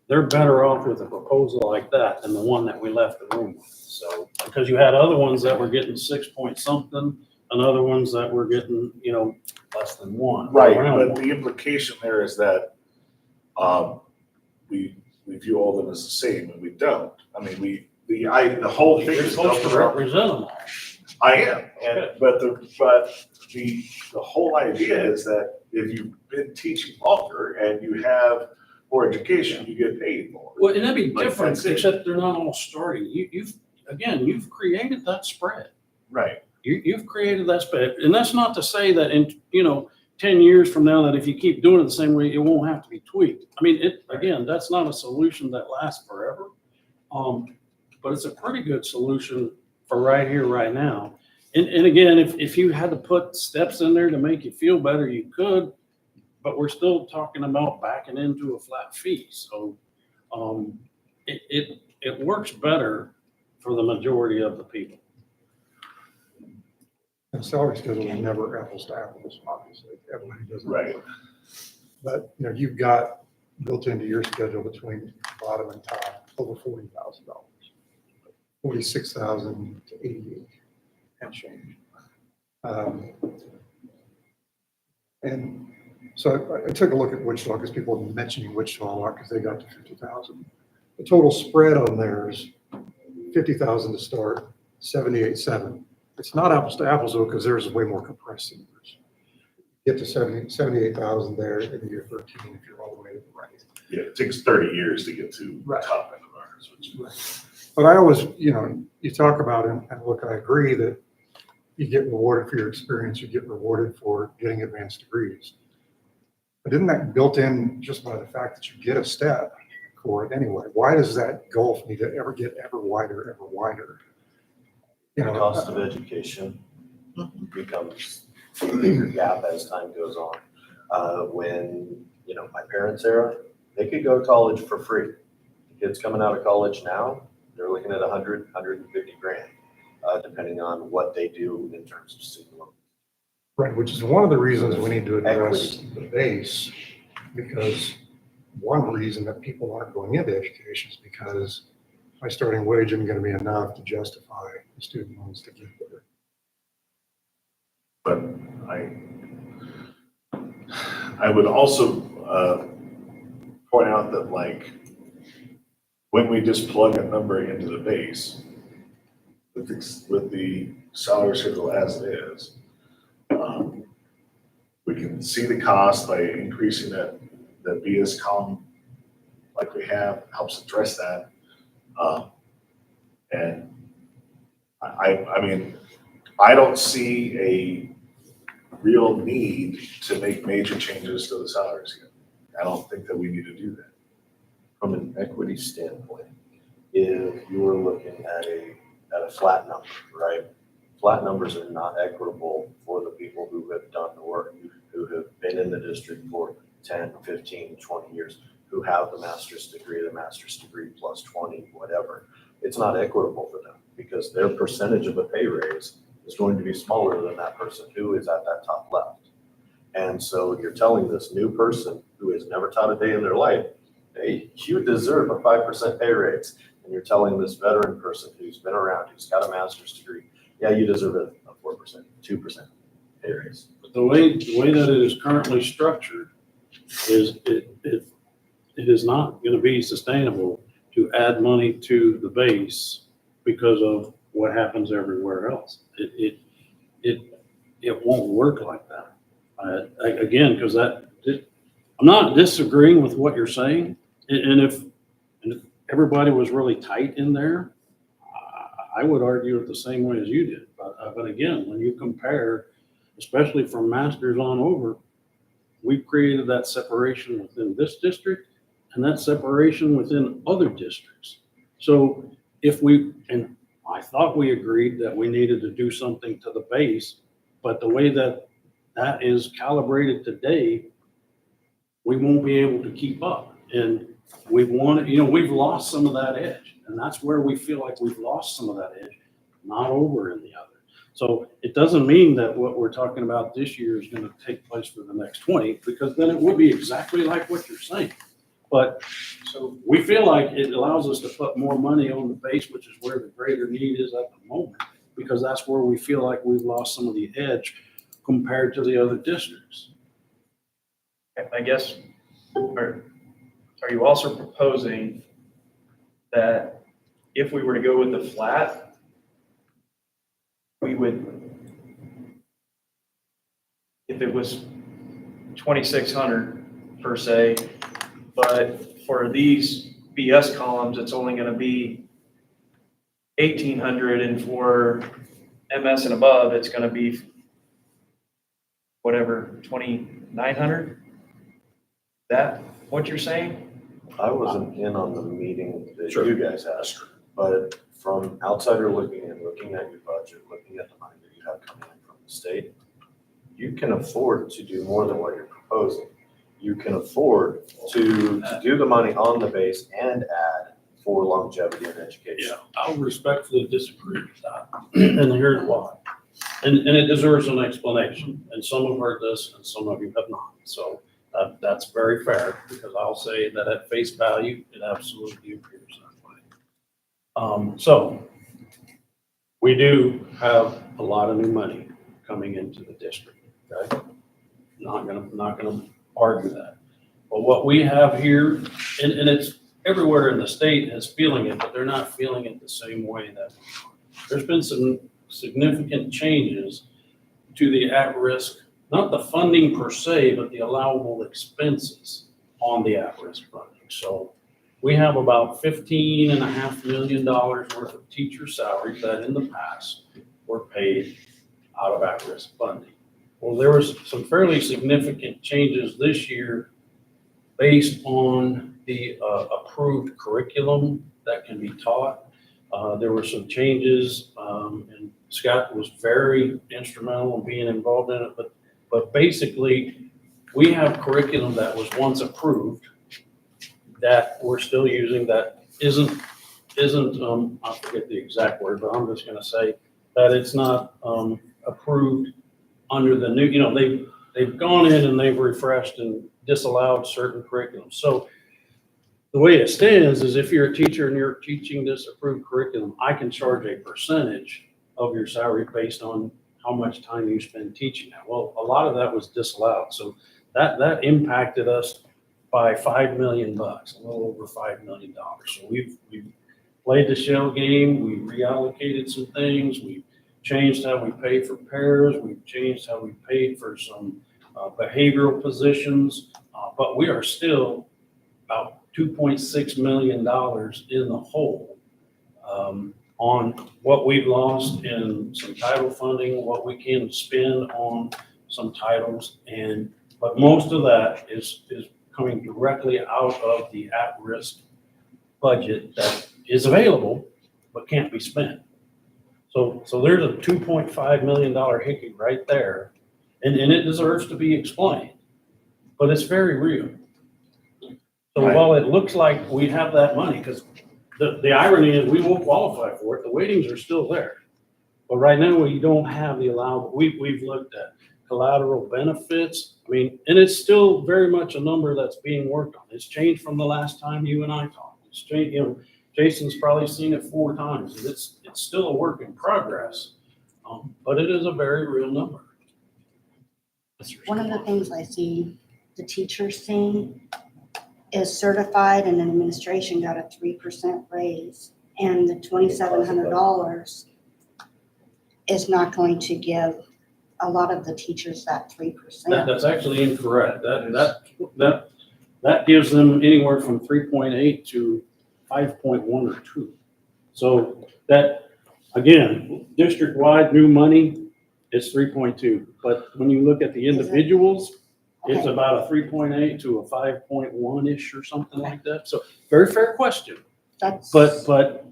they're better off with a proposal like that than the one that we left the room with. So, because you had other ones that were getting 6 point something and other ones that were getting, you know, less than one. Right, around but one. the implication there is that, we view all of them as the same, and we don't. I mean, the whole thing You're is. supposed to represent them all. I am, but the whole idea is that if you've been teaching longer and you have more education, you get paid more. Well, and that'd be Like, different, that's it. except they're not all starting. You've created that spread. Right. You've created that spread. And that's not to say that in, 10 years from now, that if you keep doing it the same way, it won't have to be tweaked. I mean, again, that's not a solution that lasts forever. But it's a pretty good solution for right here, right now. And again, if you had to put steps in there to make you feel better, you could, but we're still talking about backing into a flat fee. So it works better for the majority of the people. And salary schedule is never apples to apples, obviously. Everybody does. Right. But, you've got built into your schedule between bottom and top over $40,000, 46,000 to 88 and change. And so I took a look at Wichita because people have been mentioning Wichita a lot because they got to 50,000. The total spread on there is 50,000 to start, 78.7. It's not apples to apples though, because there's way more compressed numbers. Get to 78,000 there in year 13 if you're all the way to the right. Yeah, it takes 30 years to get to the Right. top end of ours, which Right. But I always, you talk about, and look, I agree that you get rewarded for your experience, you get rewarded for getting advanced degrees. But isn't that built in just by the fact that you get a step for it anyway? Why does that gulf need to ever get ever wider, ever wider? The cost of education becomes a bigger gap as time goes on. When, my parents' era, they could go to college for free. The kids coming out of college now, they're looking at 100, 150 grand, depending on what they do in terms of student loan. Right, which is one of the reasons we need to address the base, because one reason that people aren't going into education is because my starting wage isn't going to be enough to justify the student loans to get there. But I would also point out that when we just plug a number into the base with the salary schedule as it is, we can see the cost by increasing that BS column like we have, helps address that. And I mean, I don't see a real need to make major changes to the salaries yet. I don't think that we need to do that. From an equity standpoint, if you were looking at a flat number, right? Flat numbers are not equitable for the people who have done the work, who have been in the district for 10, 15, 20 years, who have the master's degree plus 20, whatever. It's not equitable for them because their percentage of a pay raise is going to be smaller than that person who is at that top left. And so you're telling this new person who has never taught a day in their life, hey, you deserve a 5% pay raise. And you're telling this veteran person who's been around, who's got a master's degree, yeah, you deserve a 4%, 2% pay raise. But the way that it is currently structured is it is not going to be sustainable to add money to the base because of what happens everywhere else. It won't work like that. Again, because I'm not disagreeing with what you're saying, and if everybody was really tight in there, I would argue it the same way as you did. But again, when you compare, especially from masters on over, we've created that separation within this district and that separation within other districts. So and I thought we agreed that we needed to do something to the base, but the way that is calibrated today, we won't be able to keep up. And we've lost some of that edge. And that's where we feel like we've lost some of that edge, not over in the other. So it doesn't mean that what we're talking about this year is going to take place for the next 20, because then it would be exactly like what you're saying. But so we feel like it allows us to put more money on the base, which is where the greater need is at the moment, because that's where we feel like we've lost some of the edge compared to the other districts. I guess, are you also proposing that if we were to go with the flat, we would, if it was 2,600 per se, but for these BS columns, it's only going to be 1,800, and for MS and above, it's going to be whatever, 2,900? That what you're saying? I wasn't in on the meeting that Sure. you guys had, but from outsider looking at your budget, looking at the money that you have coming in from the state, you can afford to do more than what you're proposing. You can afford to do the money on the base and add for longevity and education. Yeah, I'll respectfully disagree with that. And here's why. And it deserves an explanation. And some have heard this and some of you have not. So that's very fair, because I'll say that at face value, it absolutely appears that way. So we do have a lot of new money coming into the district, okay? Not gonna argue that. But what we have here, and it's everywhere in the state is feeling it, but they're not feeling it the same way that we are. There's been some significant changes to the at-risk, not the funding per se, but the allowable expenses on the at-risk funding. So we have about $15.5 million worth of teacher salaries that in the past were paid out of at-risk funding. Well, there was some fairly significant changes this year based on the approved curriculum that can be taught. There were some changes, and Scott was very instrumental in being involved in it, but basically we have curriculum that was once approved that we're still using that isn't I forget the exact word, but I'm just gonna say that it's not approved under the new, they've gone in and they've refreshed and disallowed certain curriculums. So the way it stands is if you're a teacher and you're teaching this approved curriculum, I can charge a percentage of your salary based on how much time you spend teaching that. Well, a lot of that was disallowed. So that impacted us by $5 million, a little over $5 million. So we've played the shell game. We reallocated some things. We changed how we pay for pairs. We've changed how we paid for some behavioral positions, but we are still about $2.6 million in the hole on what we've lost in some title funding, what we can spend on some titles, but most of that is coming directly out of the at-risk budget that is available but can't be spent. So there's a $2.5 million hickey right there, and it deserves to be explained, but it's very real. So Right. while it looks like we have that money, because the irony is we will qualify for it, the weightings are still there. But right now we don't have the allowable, we've looked at collateral benefits. I mean, and it's still very much a number that's being worked on. It's changed from the last time you and I talked. It's changed, Jason's probably seen it 4 times, and it's still a work in progress, but it is a very real number. One of the things I see the teachers seeing is certified and administration got a 3% raise, and the $2,700 is not going to give a lot of the teachers that 3%. That's actually incorrect. That gives them anywhere from 3.8 to 5.1 or 2. So that, again, district-wide new money, It's 3.2, but when you look at the individuals, it's Okay. about a 3.8 to a 5.1-ish or something like that. So very fair question. That's. But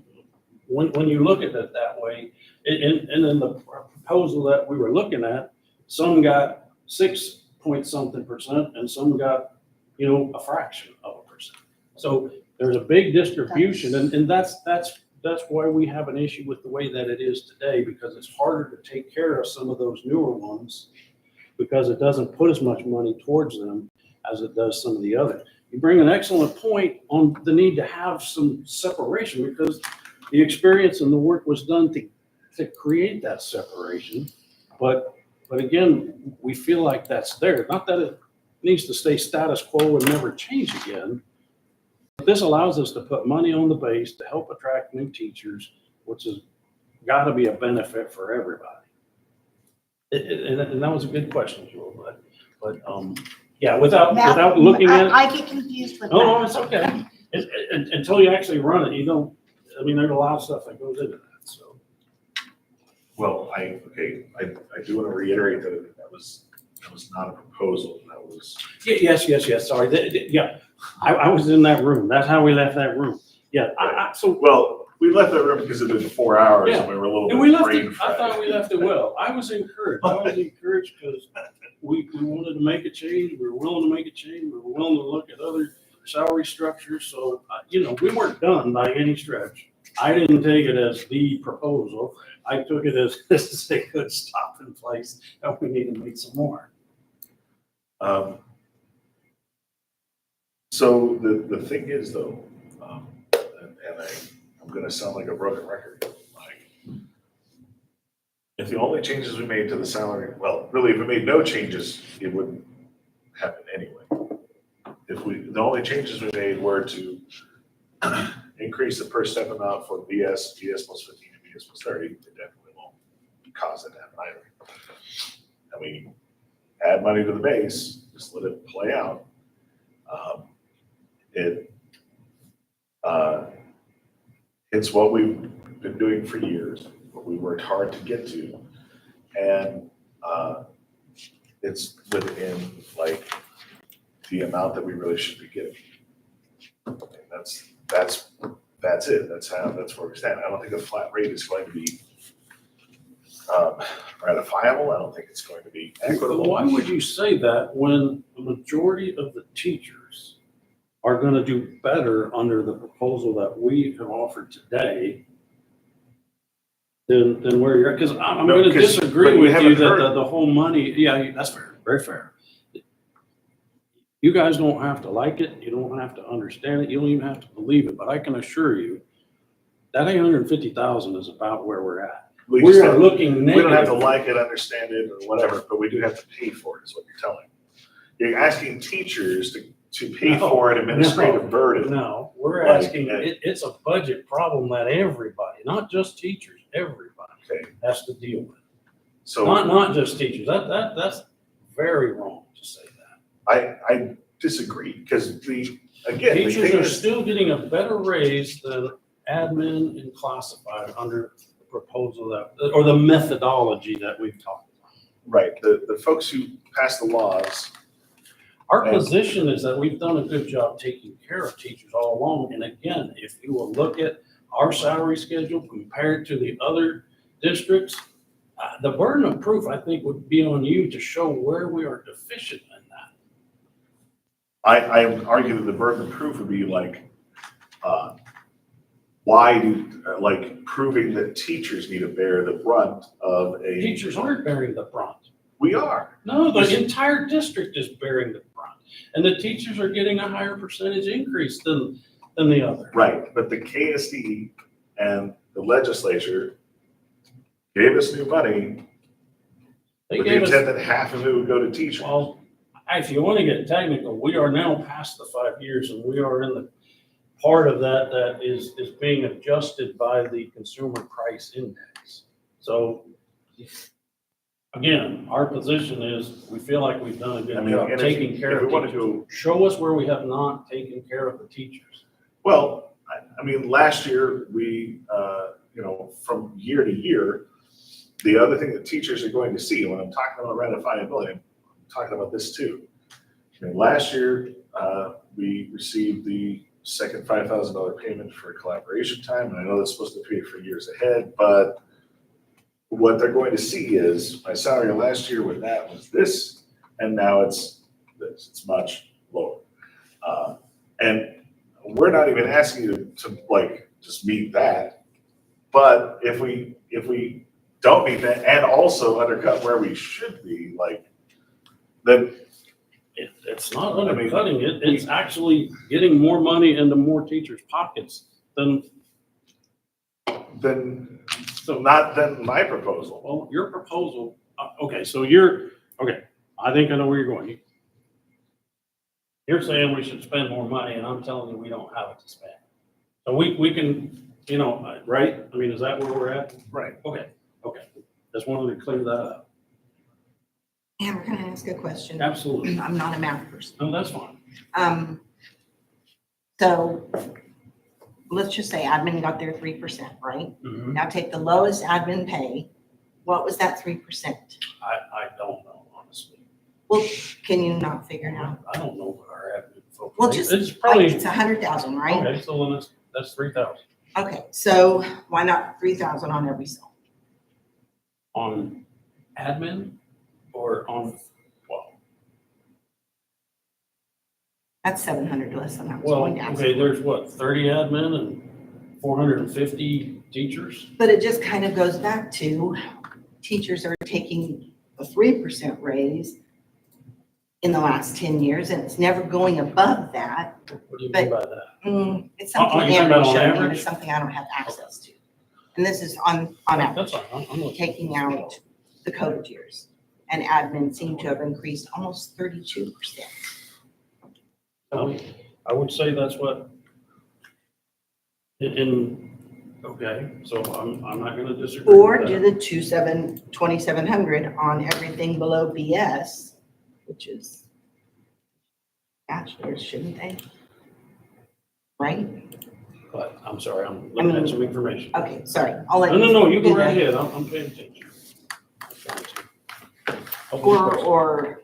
when you look at it that way, and in the proposal that we were looking at, some got 6 point something percent and some got, a fraction of a percent. So there's a big distribution, and that's why we have an issue with the way that it is today, because it's harder to take care of some of those newer ones because it doesn't put as much money towards them as it does some of the others. You bring an excellent point on the need to have some separation, because the experience and the work was done to create that separation. But again, we feel like that's there. Not that it needs to stay status quo and never change again. But this allows us to put money on the base to help attract new teachers, which has got to be a benefit for everybody. And that was a good question, Jewel, but yeah, without looking at it. I get confused with that. No, it's okay. Until you actually run it, you don't, there's a lot of stuff that goes into that, so. Well, I do want to reiterate that that was not a proposal, that was. Yes, sorry, yeah, I was in that room, that's how we left that room. Yeah, Well, we left that room because it had been 4 hours and we were a little and we bit left brain it, fried. I thought we left it well. I was encouraged because we wanted to make a change, we were willing to make a change, we were willing to look at other salary structures, so, we weren't done by any stretch. I didn't take it as the proposal, I took it as this is a good stopping place, and we need to make some more. So the thing is though, and I'm gonna sound like a broken record, like, if the only changes we made to the salary, well, really, if we made no changes, it wouldn't happen anyway. The only changes we made were to increase the per step amount for BS plus 15 and BS plus 30, it definitely won't cause it to happen either. And we add money to the base, just let it play out. It's what we've been doing for years, what we worked hard to get to, and it's within like the amount that we really should be getting. And that's it. That's where we stand. I don't think a flat rate is going to be ratifiable. I don't think it's going to be equitable. Why would you say that when the majority of the teachers are going to do better under the proposal that we have offered today than where you're at? Because I'm No, going to 'cause- disagree but you with you haven't that heard- the whole money, yeah, that's fair, very fair. You guys don't have to like it, you don't have to understand it, you don't even have to believe it, but I can assure you that 850,000 is about where we're at. We We just are have- looking We don't have to negative. like it, understand it, or whatever, but we do have to pay for it, is what you're telling me. You're asking teachers to pay No, for an administrative burden. No, we're Like, asking, yeah. it's a budget problem that everybody, not just teachers, everybody Okay, has to deal with. so Not just teachers, that's very wrong to say that. I disagree, because again, the Teachers thing are is, still getting a better raise than admin and classified under the proposal or the methodology that we've talked about. right, the folks who pass the laws, Our Yeah. position is that we've done a good job taking care of teachers all along. And again, if you will look at our salary schedule compared to the other districts, the burden of proof, I think, would be on you to show where we are deficient in that. I would argue that the burden of proof would be like, proving that teachers need to bear the brunt of a. Teachers aren't bearing the brunt. We are. No, the entire district is bearing the brunt. And the teachers are getting a higher percentage increase than the other. Right, but the KSD and the legislature gave us new money They with the gave us, intent that half of it would go to teachers. well, if you want to get technical, we are now past the 5 years and we are in the part of that is being adjusted by the consumer price index. So again, our position is we feel like we've done a I good mean, job and taking if care we of want to teachers. go, Show us where we have not taken care of the teachers. well, I mean, last year, we, from year to year, the other thing that teachers are going to see, when I'm talking about ratifiability, I'm talking about this too. Last year, we received the second $5,000 payment for collaboration time, and I know that's supposed to pay for years ahead, but what they're going to see is my salary last year with that was this, and now it's this. It's much lower. And we're not even asking you to like just meet that, but if we don't meet that and also undercut where we should be, like, then It's not undercutting it, it's actually getting more money into more teachers' pockets than, not then my proposal. well, your proposal, okay, okay, I think I know where you're going. You're saying we should spend more money, and I'm telling you, we don't have it to spend. So we can, right? I mean, is that where we're at? Right. Okay, just wanted to clear that up. And we're gonna ask a question. Absolutely. I'm not a math person. No, that's fine. So let's just say admin got their 3%, right? Mhm. Now take the lowest admin pay. What was that 3%? I don't know, honestly. Well, can you not figure it out? I don't know what our admin folks. Well, make. just It's like probably, it's 100,000, right? okay, so then that's 3,000 Okay, so why not 3,000 on every cell? on admin or on, well, That's 700 less than I was well, going to ask. okay, there's what, 30 admin and 450 teachers? But it just kind of goes back to teachers are taking a 3% raise in the last 10 years, and it's never going above that. What do you mean by that? It's something you're talking about Amber on showed me, and average? it's something I don't have access to. And this is on average, That's fine, I'm looking. taking out the COVID years. And admin seemed to have increased almost 32%. I would say that's what, okay, so I'm not gonna disagree Or with do that. the 2,700 on everything below BS, which is bachelor's, shouldn't they? Right? But I'm sorry, I'm looking at some information. Okay, sorry. I'll let No, you do go right that. ahead, I'm paying attention. I'm trying to help you process. Or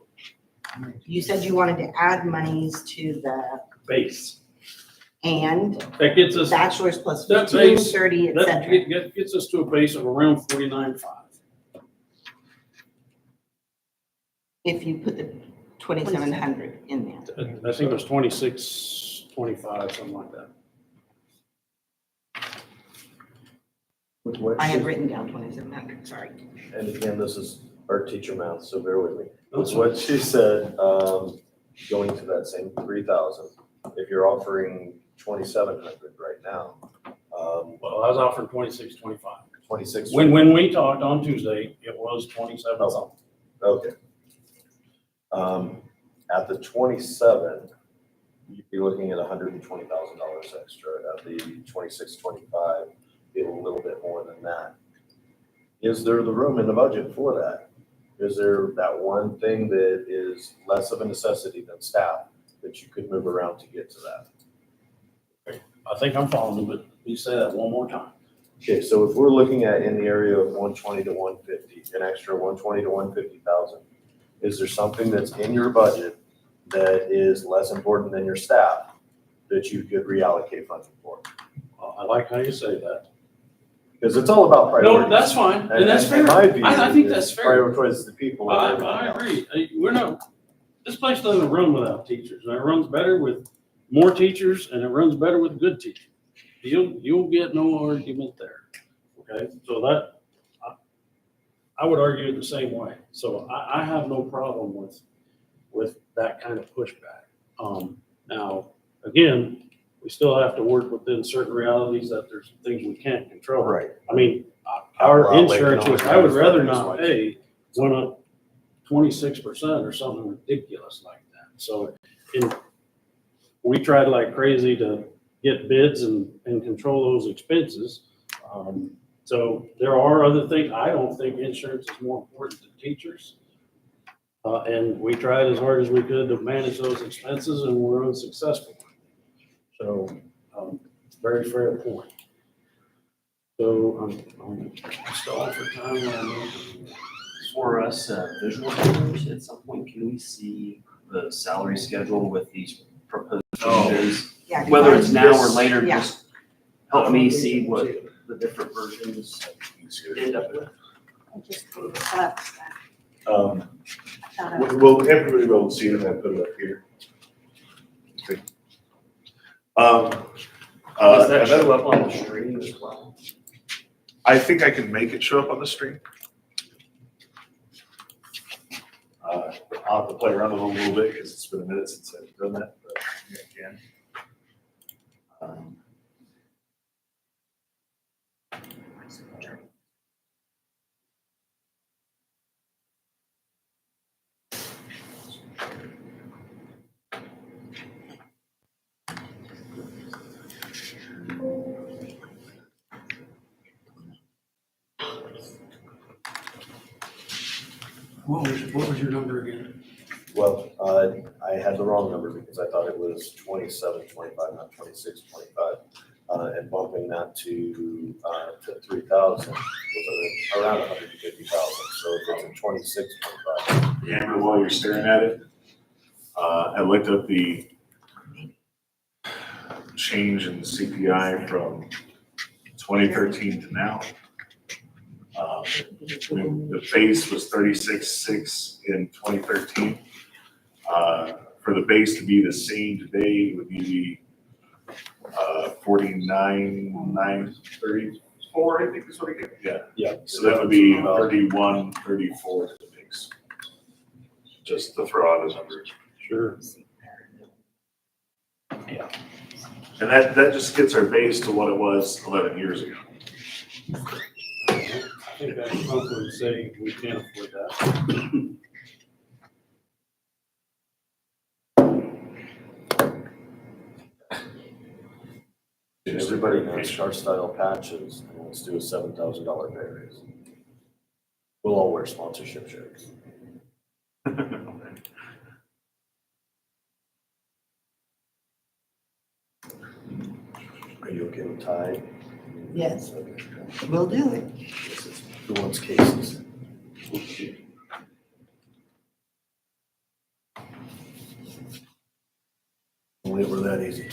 you said you wanted to add monies to the, Base, and that gets us, bachelor's plus That 15, base- 30, et that cetera. gets us to a base of around 49.5. If you put the 2,700 in there. I think it was 26.25, something like that. With what I had she- written down 2,700, sorry. And again, this is our teacher mouth, so bear with me. With what she said, going to that same 3,000, if you're offering 2,700 right now, Well, I was offering 26.25. 26. When we talked on Tuesday, it was 27 something. Okay. At the 27, you'd be looking at $120,000 extra. At the 26.25, be a little bit more than that. Is there the room in the budget for that? Is there that one thing that is less of a necessity than staff that you could move around to get to that? I think I'm following you, but you say that one more time. Okay, so if we're looking at in the area of 120 to 150, an extra 120 to 150,000, is there something that's in your budget that is less important than your staff that you could reallocate funding for? I like how you say that. Because it's all about priorities. No, that's fine, and that's fair. my view I think is that's fair. Prioritize the people. and everything I else. agree. We're not, this place doesn't run without teachers, and it runs better with more teachers, and it runs better with good teachers. You'll get no argument there, okay? So that, I would argue it the same way. So I have no problem with that kind of pushback. Now, again, we still have to work within certain realities that there's things we can't control. Right. I mean, our Well, insurance, economic which I would rather development is not what- pay, went up 26% or something ridiculous like that. So we tried like crazy to get bids and control those expenses. So there are other things. I don't think insurance is more important than teachers. And we tried as hard as we could to manage those expenses, and we're unsuccessful. So, very fair point. So, I'm Still on for time when I move. For us, visual learners, at some point, can we see the salary schedule with these proposed changes? Yeah, 'cause Whether I- it's now or later, Yeah. just help me see what the different versions end up with. I just collapsed that. Um, I thought I was. Will everybody will see it, I put it up here. Okay. Does that and show then up on the screen as well? I think I can make it show up on the screen. I'll have to play around with it a little bit because it's been a minute since I've done that, but I think I can. What was your number again? Well, I had the wrong number because I thought it was 27.25, not 26.25. And bumping that to 3,000 was around 150,000, so if it's a 26.5. Amber, while you're staring at it, I looked up the change in CPI from 2013 to now. The base was 36.6 in 2013. For the base to be the same today would be 49,934, I think is what it gets. Yeah. Yeah. So that would be 31.34 to the base. Just to throw out a number. sure. And that just gets our base to what it was 11 years ago. I think that's comfortable to say we can't afford that. Everybody knows Star Style patches, and let's do a $7,000 pay raise. We'll all wear sponsorship shirts. Are you okay with tie? Yes. We'll do it. This is who wants cases. Only if we're that easy.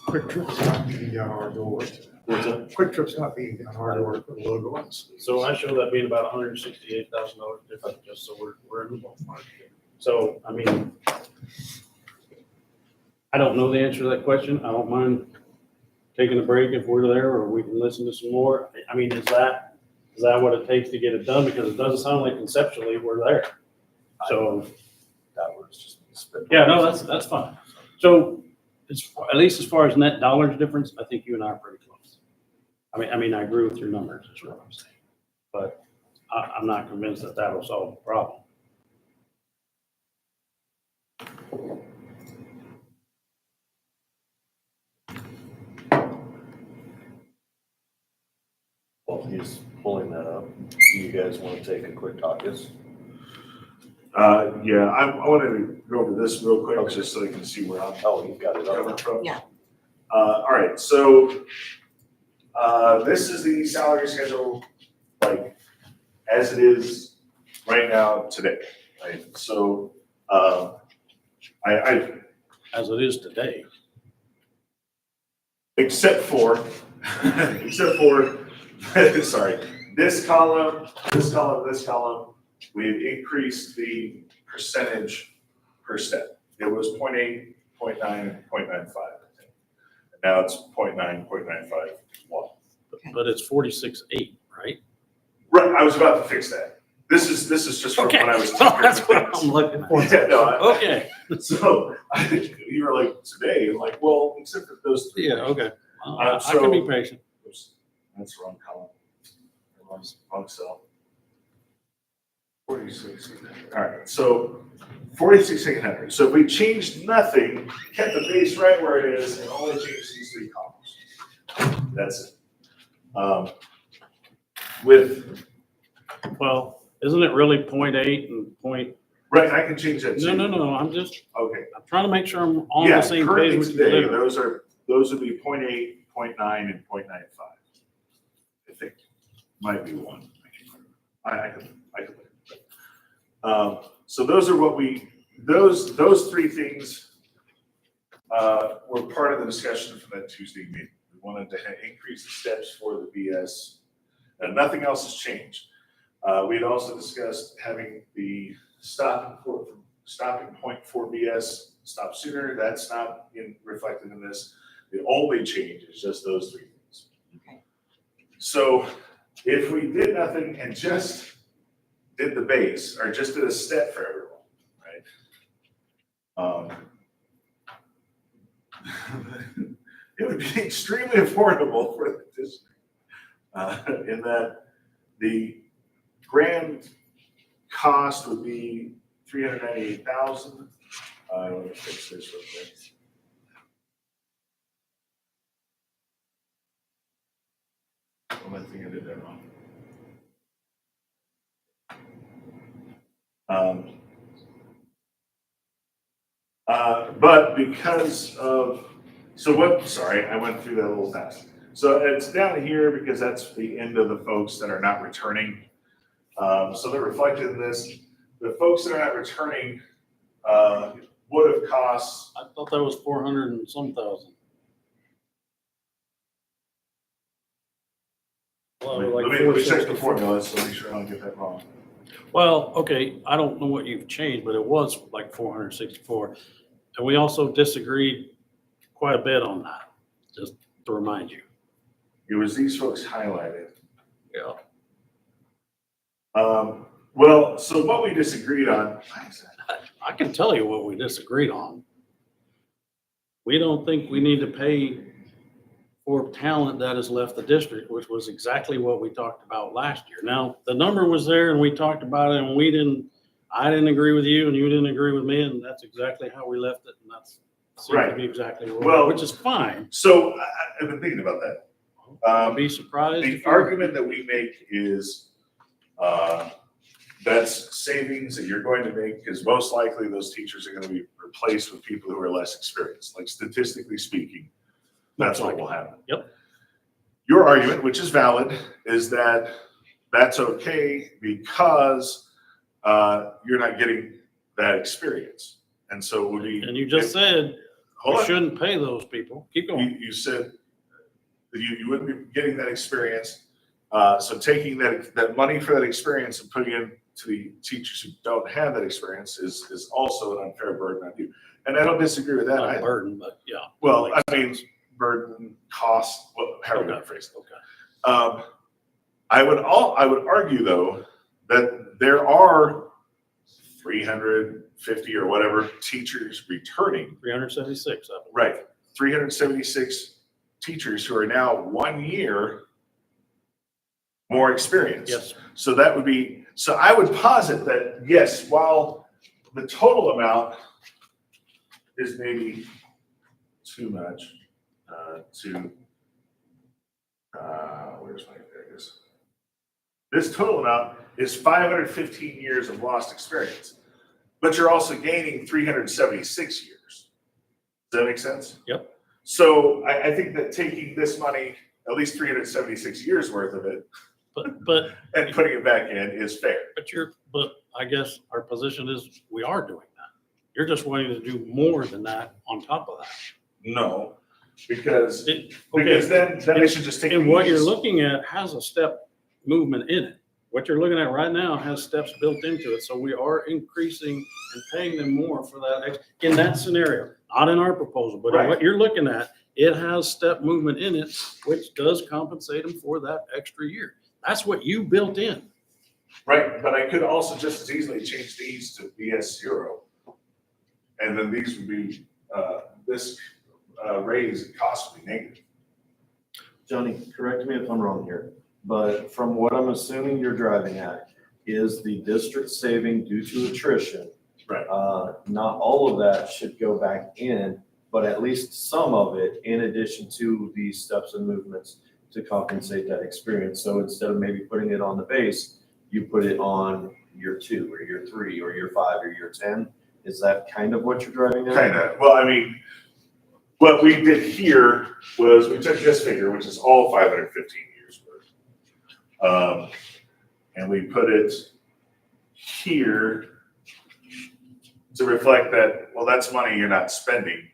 Quick Trip's not beating down our door. What's that? Quick Trip's not beating down our door for the logo on the sleeves. So I show that being about $168,000 difference, just so we're in the ballpark. So, I mean, I don't know the answer to that question. I don't mind taking a break if we're there, or we can listen to some more. I mean, is that what it takes to get it done? Because it doesn't sound like conceptually we're there. So, That was just spit. yeah, no, that's fine. So, at least as far as net dollars difference, I think you and I are pretty close. I mean, I agree with your numbers, is what I'm saying. But I'm not convinced that that'll solve the problem. While he's pulling that up, do you guys want to take a quick caucus? Yeah, I wanted to go over this real quick, just so they can see where I'm Oh, you've got it coming up. from. Yeah. All right, so, this is the salary schedule, like, as it is right now today, right? So, I, As it is today. except for, sorry, this column, we've increased the percentage per step. It was 0.8, 0.9, and 0.95, I think. Now it's 0.9, 0.95, 1. But it's 46.8, right? Right, I was about to fix that. This is just from when I was. That's what I'm looking at. Yeah, no, Okay. so, you were like, today, I'm like, well, except for those three. Yeah, okay. I So- can be patient. Oops, that's the wrong column. Wrong cell. 46,800. All right, so 46,800. So if we changed nothing, kept the base right where it is, and only changed these three columns. That's it. With, Well, isn't it really 0.8 and Right, I can change that too. No, I'm trying to make sure I'm on Yeah, the same page currently with you. today, literally. those would be 0.8, 0.9, and 0.95. I think, might be one. I can look at it. So those are what those three things were part of the discussion from that Tuesday meeting. We wanted to increase the steps for the BS, and nothing else has changed. We'd also discussed having the stopping point for BS stop sooner. That's not reflected in this. The only change is just those three things. Okay. So if we did nothing and just did the base, or just did a step for everyone, right? It would be extremely affordable for the district, in that the grand cost would be $398,000. Let me fix this real quick. One thing I did that wrong. But because of, sorry, I went through that a little fast. So it's down here because that's the end of the folks that are not returning. So they're reflected in this. The folks that are not returning would have cost. I thought that was 400 and some thousand. Well, like Let me check the 464. formula, so make sure I don't get that wrong. Well, okay, I don't know what you've changed, but it was like 464. And we also disagreed quite a bit on that, just to remind you. It was these folks highlighted. Yeah. Well, so what we disagreed on. I can tell you what we disagreed on. We don't think we need to pay for talent that has left the district, which was exactly what we talked about last year. Now, the number was there and we talked about it, and I didn't agree with you and you didn't agree with me, and that's exactly how we left it, and that's seemed to Right. be exactly Well, which is fine. So I've been thinking about that. I'd be surprised. The argument that we make is that's savings that you're going to make, because most likely those teachers are going to be replaced with people who are less experienced. Like statistically speaking, that's what will happen. Yep. Your argument, which is valid, is that that's okay because you're not getting that experience. And so it would be. And you just said Hold we on. shouldn't pay those people. Keep going. You said that you wouldn't be getting that experience. So taking that money for that experience and putting it to the teachers who don't have that experience is also an unfair burden on you. And I don't disagree with that Not a either. burden, but yeah. Well, Makes I mean, sense. burden, cost, however you want to phrase it. Okay. I would argue though that there are 350 or whatever teachers returning. 376. Right, 376 teachers who are now 1 year more experienced. Yes. So that would be, so I would posit that, yes, while the total amount is maybe too much where's my, there it is. This total amount is 515 years of lost experience, but you're also gaining 376 years. Does that make sense? Yep. So I think that taking this money, at least 376 years worth of it, But and putting it back in is fair. but I guess our position is we are doing that. You're just wanting to do more than that on top of that. No, because Okay. then they should just take. And what you're these. looking at has a step movement in it. What you're looking at right now has steps built into it. So we are increasing and paying them more for that in that scenario, not in our proposal, but in Right. what you're looking at, it has step movement in it, which does compensate them for that extra year. That's what you built in. Right, but I could also just as easily change these to BS 0. And then these would be, this raise and cost would be negative. Johnny, correct me if I'm wrong here, but from what I'm assuming you're driving at is the district saving due to attrition. Right. Not all of that should go back in, but at least some of it in addition to these steps and movements to compensate that experience. So instead of maybe putting it on the base, you put it on year 2 or year 3 or year 5 or year 10? Is that kind of what you're driving at? Kind of. Well, I mean, what we did here was we took this figure, which is all 515 years worth. And we put it here to reflect that, well, that's money you're not spending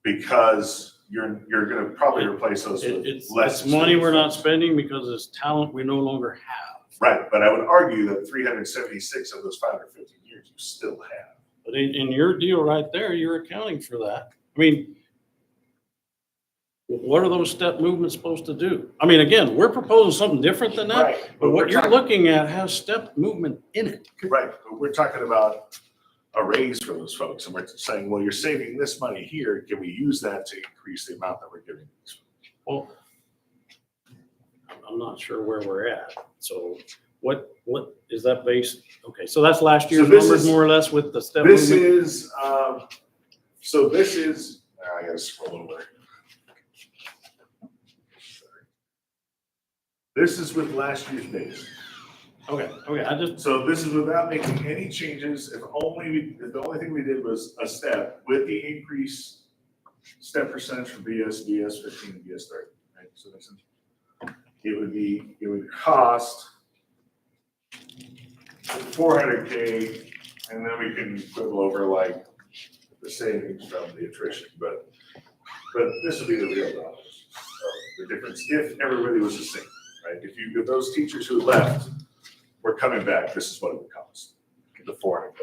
because you're gonna probably replace those with less. It's money we're not spending because it's talent we no longer have. Right, but I would argue that 376 of those 515 years you still have. But in your deal right there, you're accounting for that. I mean, what are those step movements supposed to do? I mean, again, we're proposing something different than that, Right, but what we're you're talking- looking at has step movement in it. Right, but we're talking about a raise for those folks, and we're saying, well, you're saving this money here, can we use that to increase the amount that we're giving these folks? Well, I'm not sure where we're at. So what is that based? Okay, so that's last year's So this numbers is- more or less with the step This movement? is, so this is, I gotta scroll over. Sorry. This is with last year's base. Okay, I just, So this is without making any changes, if the only thing we did was a step with the increase step percentage for BS 15, and BS 30, right? So this is, it would cost 400K, and then we can quibble over like the savings from the attrition, but this would be the real dollars. So the difference, if everybody was the same, right? If those teachers who left were coming back, this is what it would cost, the 400K.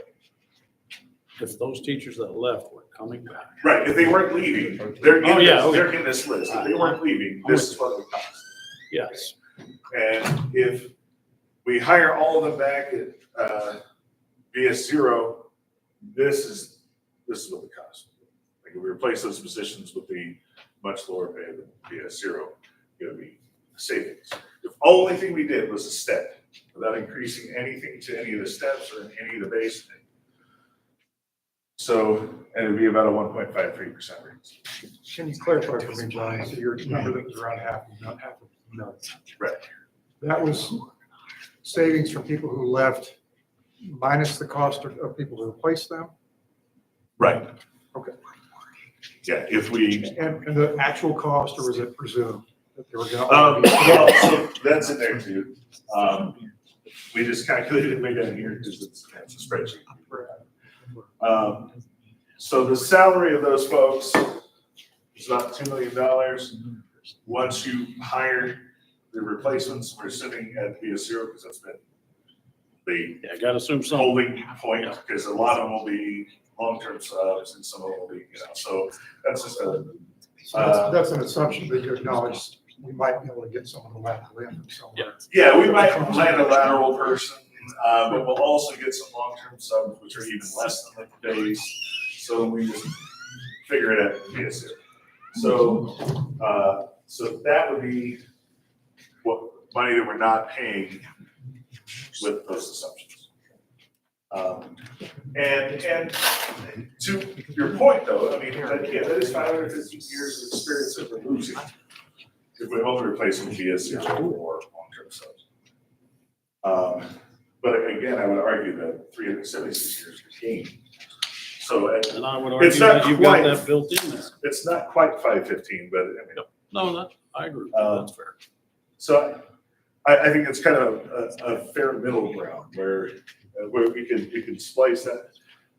if those teachers that left were coming back. Right, if they weren't leaving, they're Oh, yeah, okay. they're in this list. If they weren't leaving, this is what it would cost. Yes. And if we hire all of them back at BS 0, this is what the cost. Like if we replace those positions with the much lower pay than BS 0, it would be savings. The only thing we did was a step, without increasing anything to any of the steps or any of the base thing. So, and it'd be about a 1.53% raise. Can you clarify for me, John, so your number that was around half, not half of, no. Right. That was savings from people who left minus the cost of people to replace them? Right. Okay. Yeah, if we, And the actual cost, or was it presumed that they were well, gonna? so that's in there too. We just calculated it way down here because it's a spreadsheet. So the salary of those folks is about $2 million. Once you hire the replacements, we're sitting at BS 0 because that's been the Yeah, I gotta assume something. holding point, because a lot of them will be long-term subs and some of them will be, so that's just a, So that's an assumption that you acknowledge we might be able to get someone to lateral in from somewhere. yeah, we might land a lateral person, but we'll also get some long-term subs, which are even less than the base. So we just figure it out in BS 0. So that would be what money that we're not paying with those assumptions. And to your point though, I mean, that is 550 years of experience that we're losing if we only replace them with BS or long-term subs. But again, I would argue that 376 years is gained. So And I would argue It's not that you've got quite- that built in there. it's not quite 515, but I mean, No, I agree with you. That's fair. so I think it's kind of a fair middle ground where we can splice that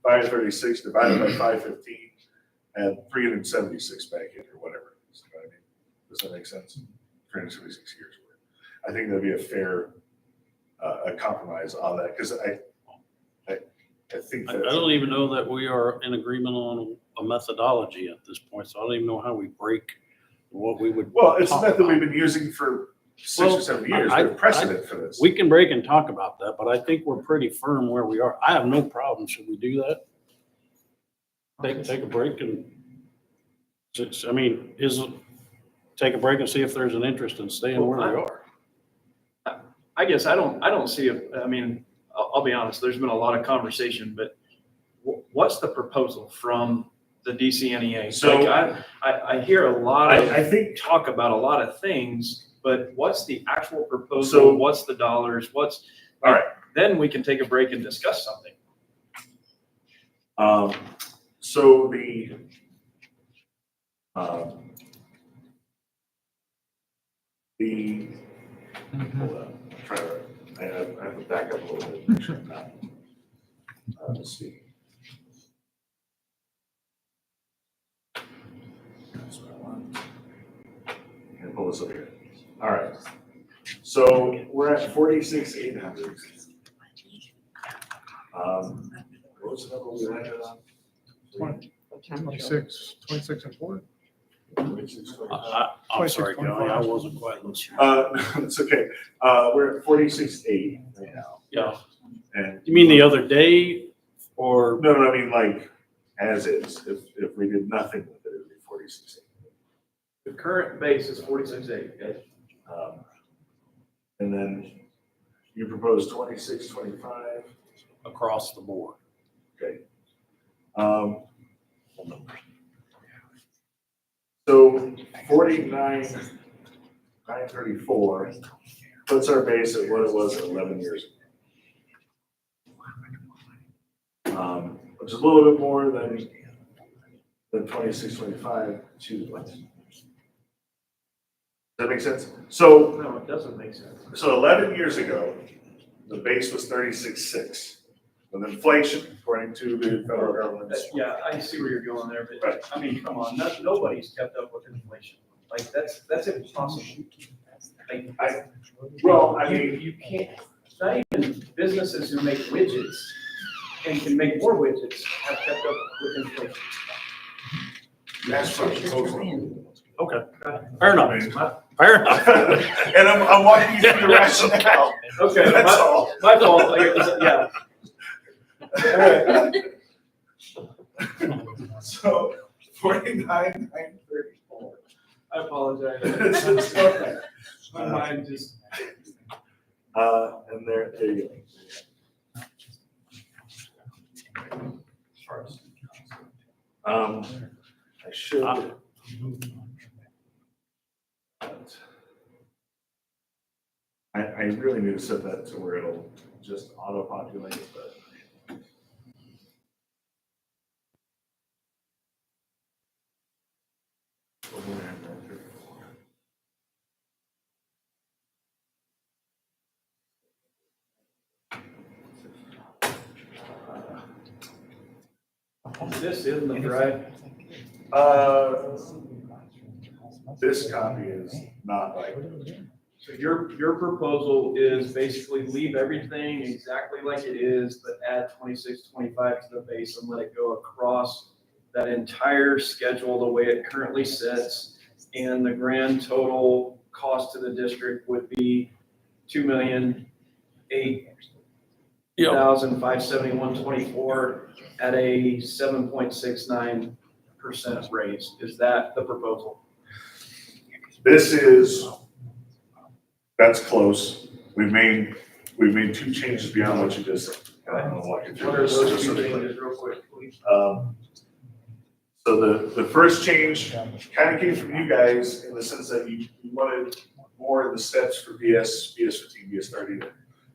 536 divided by 515 and 376 back in or whatever. It is, you know what I mean? Does that make sense? 376 years worth. I think that'd be a fair a compromise on that because I think I that don't even know that we are in agreement on a methodology at this point, so I don't even know how we break what we would. well, it's a talk method we've about. been using for 6 Well, or 7 years. I- There's precedent for this. We can break and talk about that, but I think we're pretty firm where we are. I have no problem. Should we do that? Take a break and, I mean, take a break and see if there's an interest in staying where we are. I guess I don't see it, I mean, I'll be honest, there's been a lot of conversation, but what's the proposal from the DCNEA? So- Like, I hear a lot of I think talk about a lot of things, but what's the actual proposal? So- What's the dollars? All right. then we can take a break and discuss something. So hold on, try to, I have to back up a little bit. Make sure I'm not, let's see. That's what I want. And pull this up here. All right. So we're at 46,800. What was the number we landed on? 26 and 4. I'm sorry, Kelly, I wasn't quite listening. It's okay. We're at 46,800 right now. Yeah. And You mean the other day or? No, I mean like as is. If we did nothing with it, it would be 46,800. The current base is 46.8. Okay? And then you propose 26.25. Across the board. Okay. So 49,934 puts our base at what it was 11 years ago. Which is a little bit more than 26.25 to. Does that make sense? So No, it doesn't make sense. So 11 years ago, the base was 36.6. With inflation, according to the federal government. Yeah, I see where you're going there, but Right. I mean, come on, nobody's kept up with inflation. Like, that's impossible. Like, Well, I mean, you can't, not even businesses who make widgets and can make more widgets have kept up with inflation. that's probably. Okay, fair enough, fair enough. And I'm walking you through the rationale. Okay, That's all. my fault, like, yeah. So 49,934. I apologize. It's okay. My mind just. And there you go. I should. I really need to set that to where it'll just auto-populate, but. This is the drive. This copy is not like. So your proposal is basically leave everything exactly like it is, but add 26.25 to the base and let it go across that entire schedule the way it currently sits. And the grand total cost to the district would be $2,008,571.24 at a 7.69% raise. Is that the proposal? That's close. We've made two changes beyond what you just said. I don't know what you What are those two changes real quick, please? So the first change kind of came from you guys in the sense that you wanted more of the steps for BS 15, BS 30 to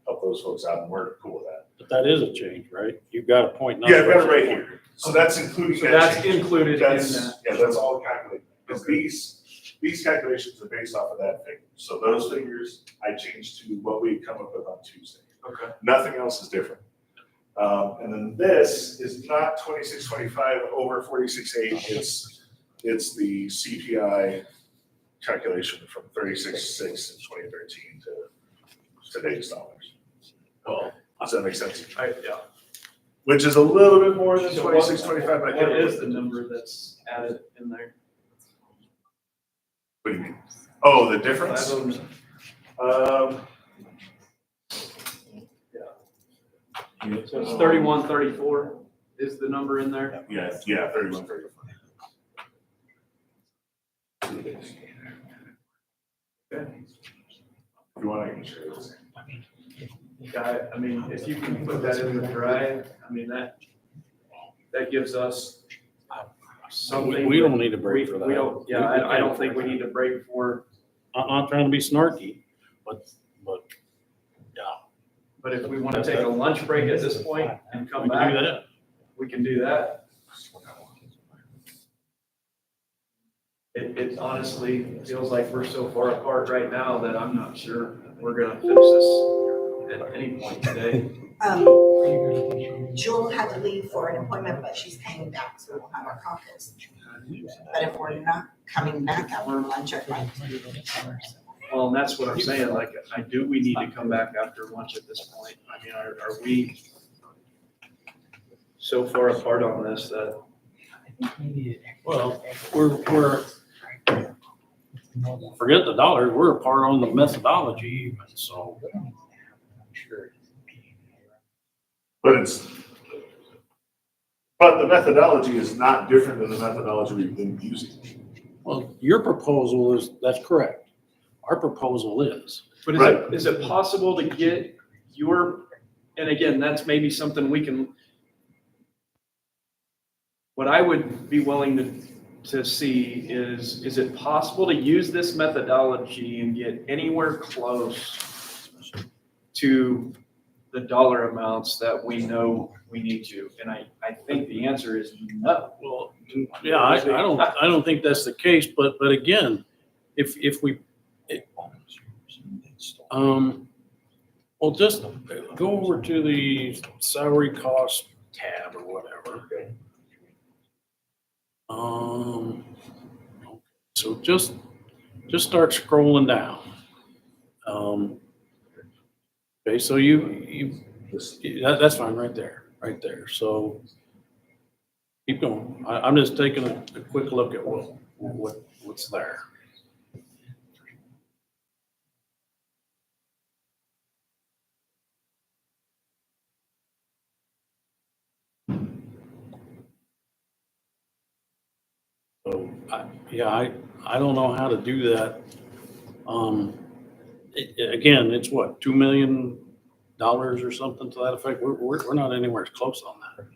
help those folks out, and we're cool with that. But that is a change, right? You've got a point. Yeah, I've got it right here. So that's including So that that's change. included in That's, that. yeah, that's all calculated. Because these calculations are based off of that figure. So those figures I changed to what we come up with on Tuesday. Okay. Nothing else is different. And then this is not 26.25 over 46.8. It's the CPI calculation from 36.6 in 2013 to today's dollars. Oh, Does that make sense? yeah. Which is a little bit more than So 26.25, but I what can't. is the number that's added in there? What do you mean? Oh, the difference? So it's 3134 is the number in there? Yeah, 31, 34. Okay. If you want, I can share this. Yeah, I mean, if you can put that in the drive, I mean, that gives us something. We don't need a break for that. We don't, yeah, I don't think we need to break for, I'm not trying to be snarky, but, yeah. But if we want to take a lunch break at this point and come We can do back, that. we can do that. It honestly feels like we're so far apart right now that I'm not sure we're gonna fix this at any point today. Jewel had to leave for an appointment, but she's coming back, so we'll have our caucus. But if we're not coming back, our lunch at like. Well, and that's what I'm saying, like, we need to come back after lunch at this point. I mean, are we so far apart on this that, Well, we're, forget the dollars, we're apart on the methodology even, so. But the methodology is not different than the methodology we've been using. Well, your proposal is, that's correct. Our proposal is. but is it possible to get and again, that's maybe something we can, what I would be willing to see is it possible to use this methodology and get anywhere close to the dollar amounts that we know we need to? And I think the answer is no. Well, yeah, I don't think that's the case, but again, if we, well, just go over to the salary cost tab or whatever. So just start scrolling down. Okay, so that's fine right there. So keep going. I'm just taking a quick look at what's there. So, I don't know how to do that. Again, it's what, $2 million or something to that effect? We're not anywhere close on that.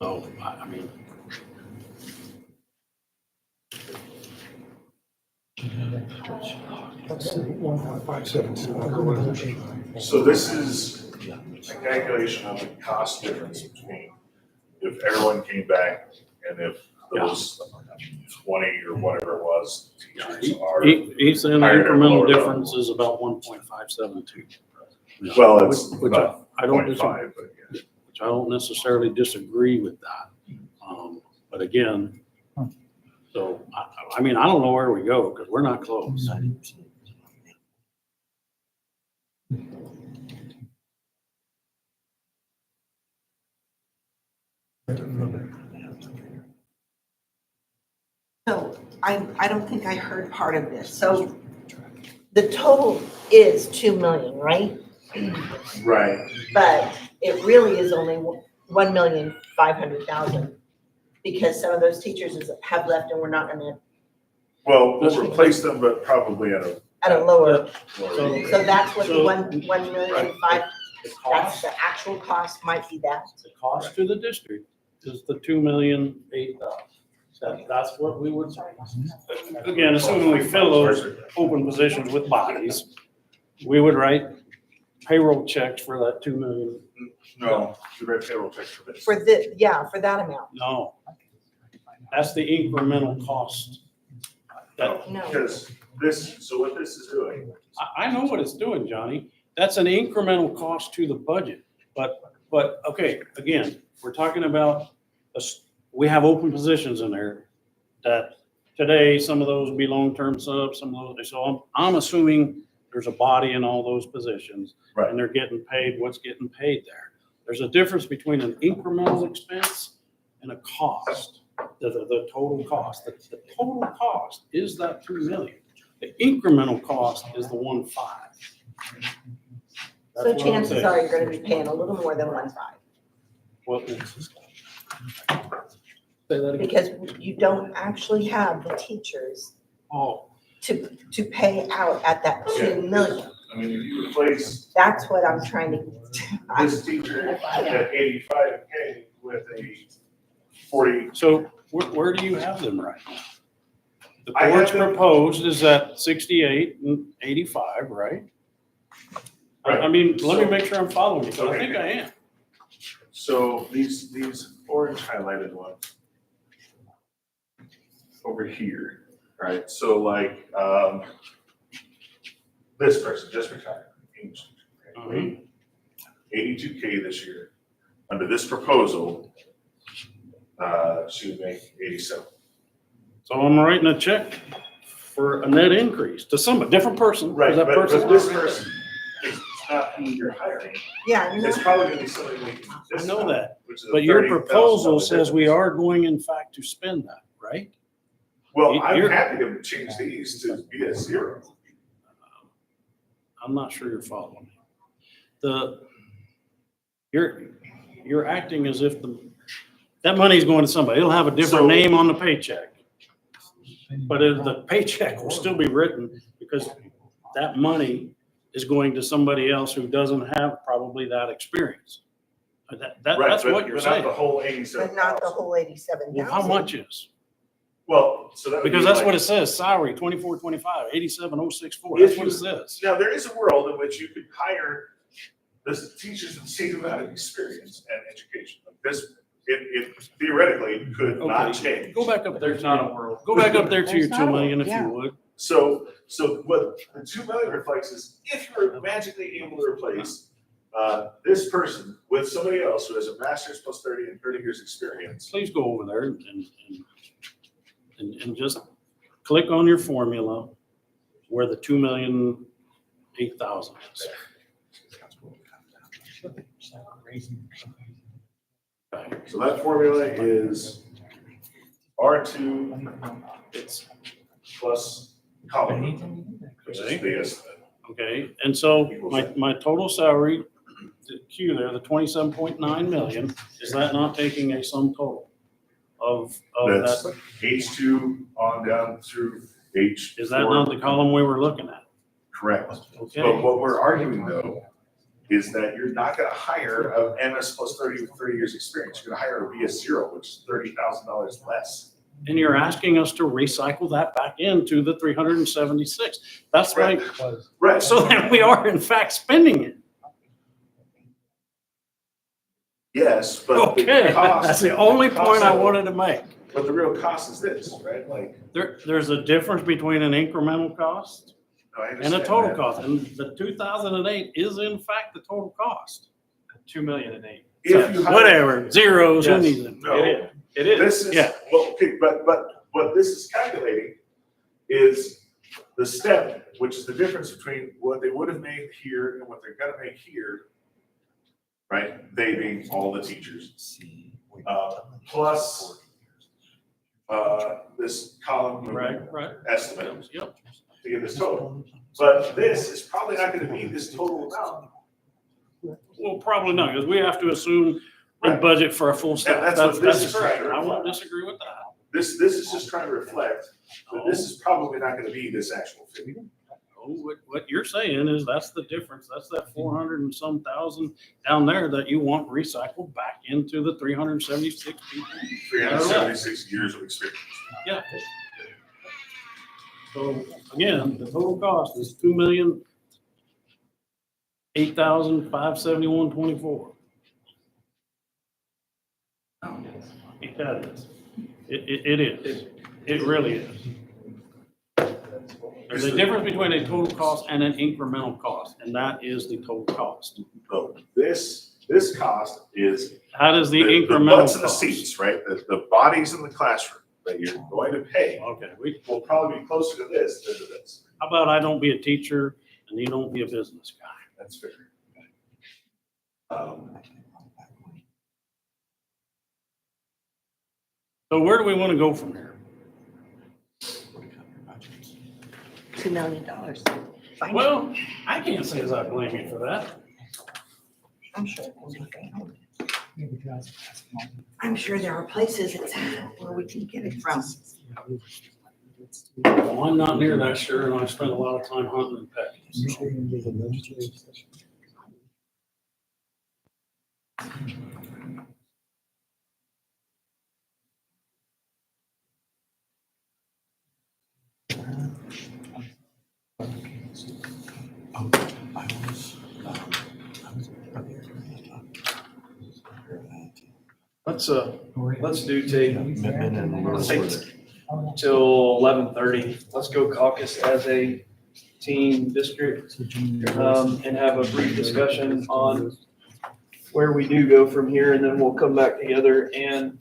So, I mean. So this is a calculation of the cost difference between if everyone came back and if those 20 or whatever it was, teachers are. He's saying the hired at incremental lower difference levels. is about 1.572. Well, it's Which about I don't 0.5, but yeah. Which I don't necessarily disagree with that. But again, so, I mean, I don't know where we go because we're not close. So I don't think I heard part of this. So the total is 2 million, right? Right. But it really is only 1,500,000 because some of those teachers have left and we're not gonna, Well, we'll replace them, but probably at at a lower. lower. So that's what the So- 1,500,000, The that's cost, the actual cost might be that. the cost to the district is the 2,008,000. That's what we would say. Again, assuming we fill those open positions with bodies, we would write payroll checks for that 2 million. No, you read payroll checks for this. For that amount. No. That's the incremental cost. That, No. Because so what this is doing, I know what it's doing, Johnny. That's an incremental cost to the budget. But, okay, again, we're talking about, we have open positions in there that today, some of those would be long-term subs, some of those, so I'm assuming there's a body in all those positions. Right. And they're getting paid what's getting paid there. There's a difference between an incremental expense and a cost, the total cost. The total cost is that 2 million. The incremental cost is the 1.5. So chances are you're gonna be paying a little more than 1.5 Well, say that again. because you don't actually have the teachers Oh, to pay out at that 2 million. I mean, if you replace That's what I'm trying to. this teacher at 85K with a 40, So where do you have them right now? The I have board's them- proposed is at 68 and 85, right? I Right. mean, let me So- make sure I'm following you, 'cause I Okay. think I am. so these orange highlighted ones over here, right? So like, this person just retired, English teacher, right? Mhm. 82K this year. Under this proposal, she would make 87. So I'm writing a check for a net increase to somebody, different person. 'cause Right, that but person's this not- person is not who you're hiring. Yeah, I know. It's probably gonna be somebody making I this know amount, that, which is a but your $30,000 proposal says we difference. are going in fact to spend that, right? Well, I'm you're- happy to change these to be a 0. I'm not sure you're following me. You're acting as if that money's going to somebody. It'll have a different So- name on the paycheck. But the paycheck will still be written because that money is going to somebody else who doesn't have probably that experience. Right, That's but- what you're but not saying. the whole But 87,000. not the whole 87,000. Well, how much is? Well, so that would Because be that's like- what it says, salary 2425, 87,064. If That's what it you- says. Now, there is a world in which you could hire the teachers with the same amount of experience and education. Like this, it theoretically could not Okay, change. go back up there. There's not a world. Go back up there to your There's 2 not a- million if yeah. you would. So what the 2 million reflects is if you're magically able to replace this person with somebody else who has a master's plus 30 and 30 years experience. Please go over there and just click on your formula where the 2,008,000 is. Okay. So that formula is R2 plus column, which is the estimate. Okay, and so my total salary, the Q there, the 27.9 million, is that not taking a sum total of That's that? H2 on down through H4. Is that not the column we were looking at? Correct. But Okay, what we're arguing though, is that you're not gonna hire a MS plus 30 with 30 years experience. You're gonna hire a BS0, which is $30,000 less. and you're asking us to recycle that back into the 376. That's right. Right. So then we are in fact spending it. Yes, but the Okay, cost. that's the only point I cost- wanted to make. But the real cost is this, right? Like, There's a difference between an incremental cost no, I and understand a total that. cost, and the 2008 is in fact the total cost. 2,008,000. If you hire- Whatever, zeros, Yes. anything. No. It is. It is. This is, Yeah. well, okay, but what this is calculating is the step, which is the difference between what they would have made here and what they're gonna make here. Right? They being all the teachers. Plus, this column. Right. Estimate Yep. to get this total. But this is probably not gonna be this total amount. Well, probably not, because we have to assume Right. and budget for a full staff. that's what this is correct. trying to I won't reflect. disagree with that. This is just trying to reflect that this is probably not gonna be this actual figure. Oh, what you're saying is that's the difference. That's that 400 and some thousand down there that you want recycled back into the 376 people. 376 years of experience. Yeah. So again, the total cost is 2,008,571.24. That is. It is. It really is. There's a difference between a total cost and an incremental cost, and that is the total cost. So this cost is How does the the incremental butts in the cost? seats, right? The bodies in the classroom that you're going to pay Okay, will probably be closer to this than to this. how about I don't be a teacher and you don't be a business guy? That's fair. So where do we want to go from here? $2 million. Fine. Well, I can't say as I blame you for that. I'm sure it will be found. I'm sure there are places where we can get it from. Well, I'm not near that sure, and I spend a lot of time hunting and pecking. Let's do take Commitment and we're Let's take over there. till 11:30. Let's go caucus as a team district, and have a brief discussion on where we do go from here, and then we'll come back together and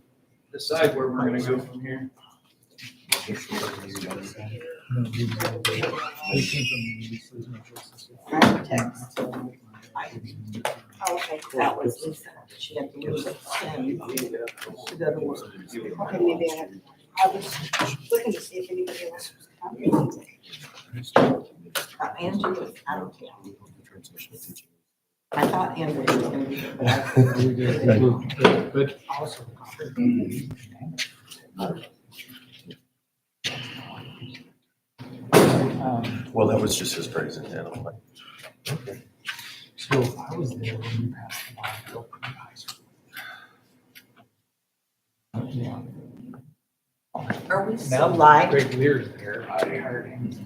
decide where we're gonna go from here. Text. Okay, that was Lisa. She had to move it. To the other one. Okay, maybe I was looking to see if anybody else was coming. Andrew was out of town. I thought Andrew was gonna be there. But also. Well, that was just his presentation. So I was there when you passed the line to open the high school. Yeah. Are we Now still live? Greg Lear's there. I heard him.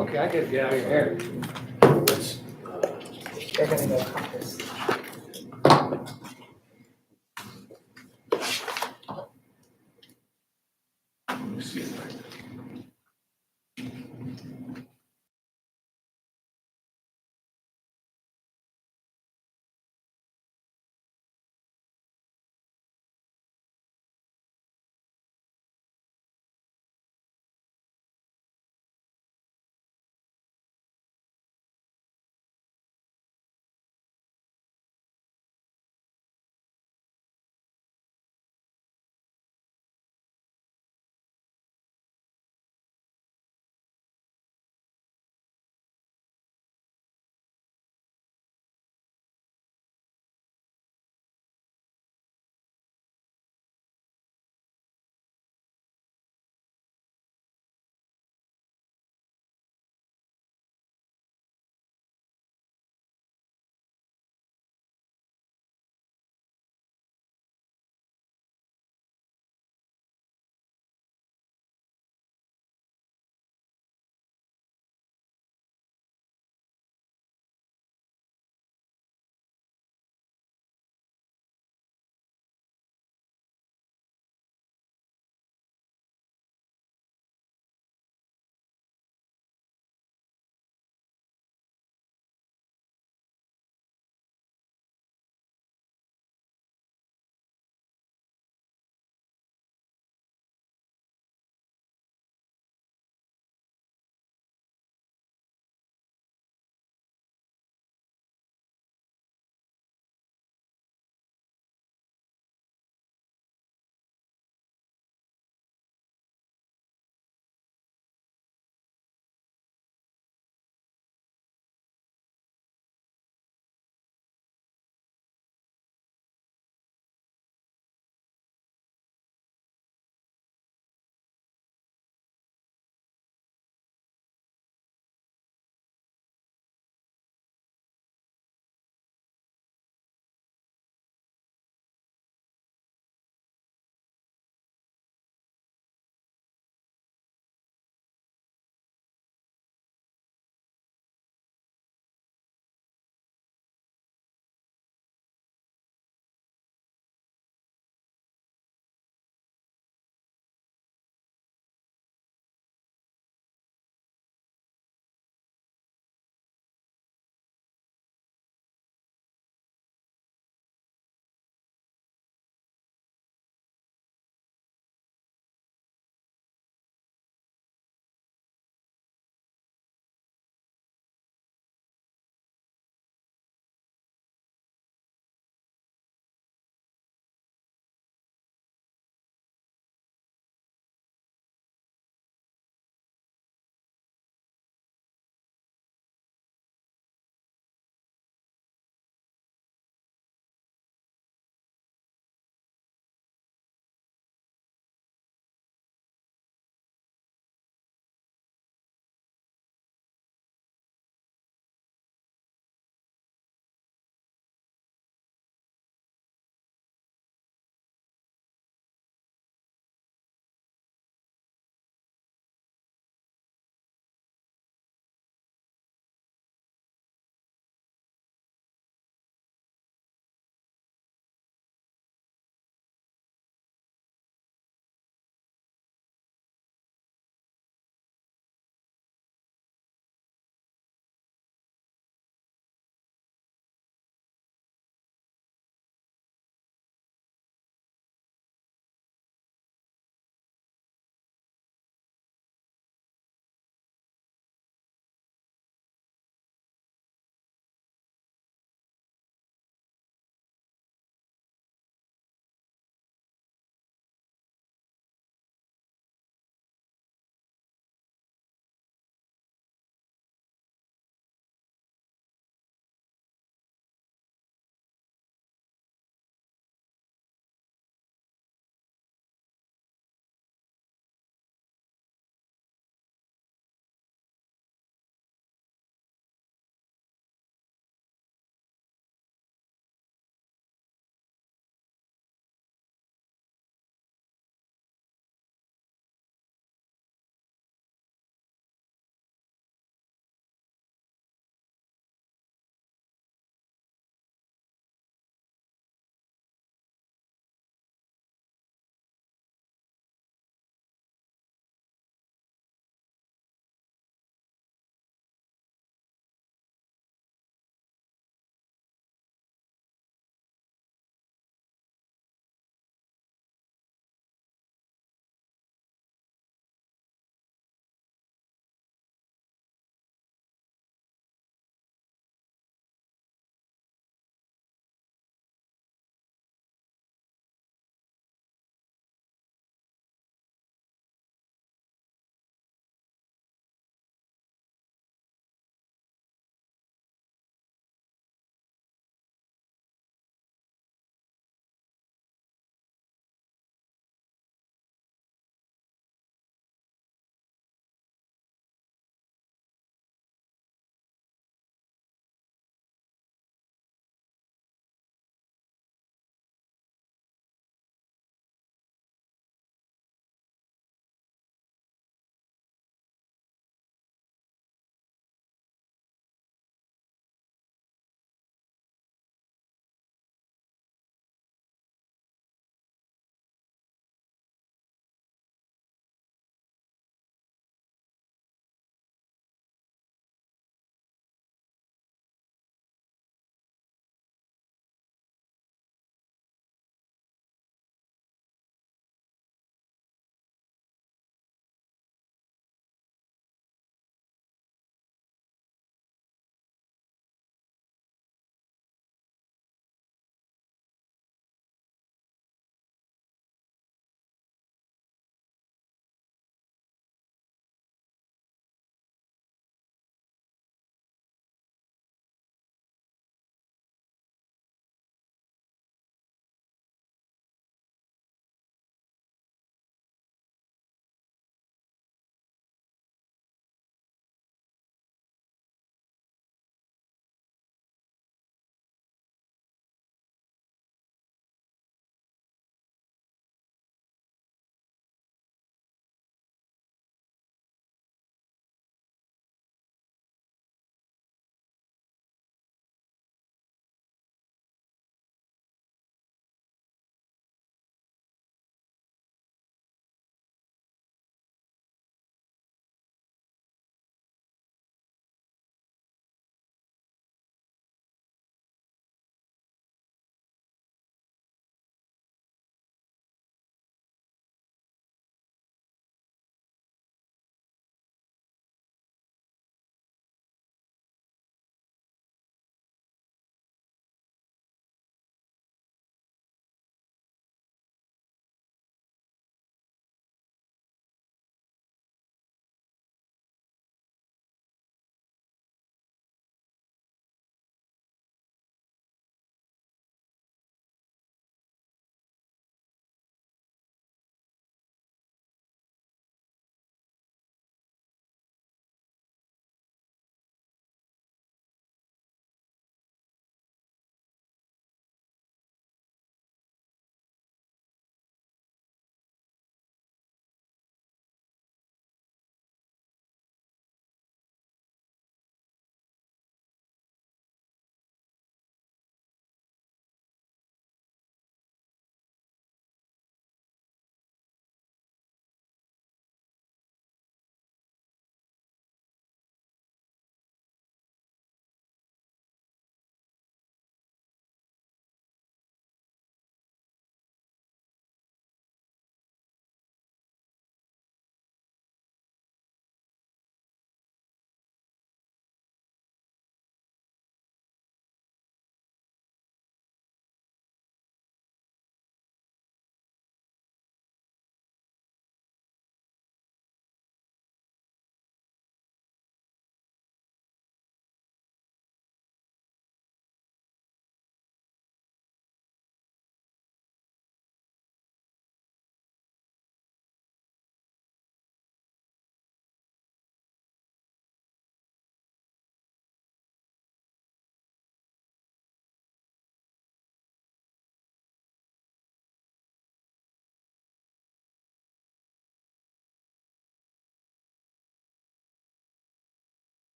Okay, I gotta get out of your hair. They're gonna go caucus.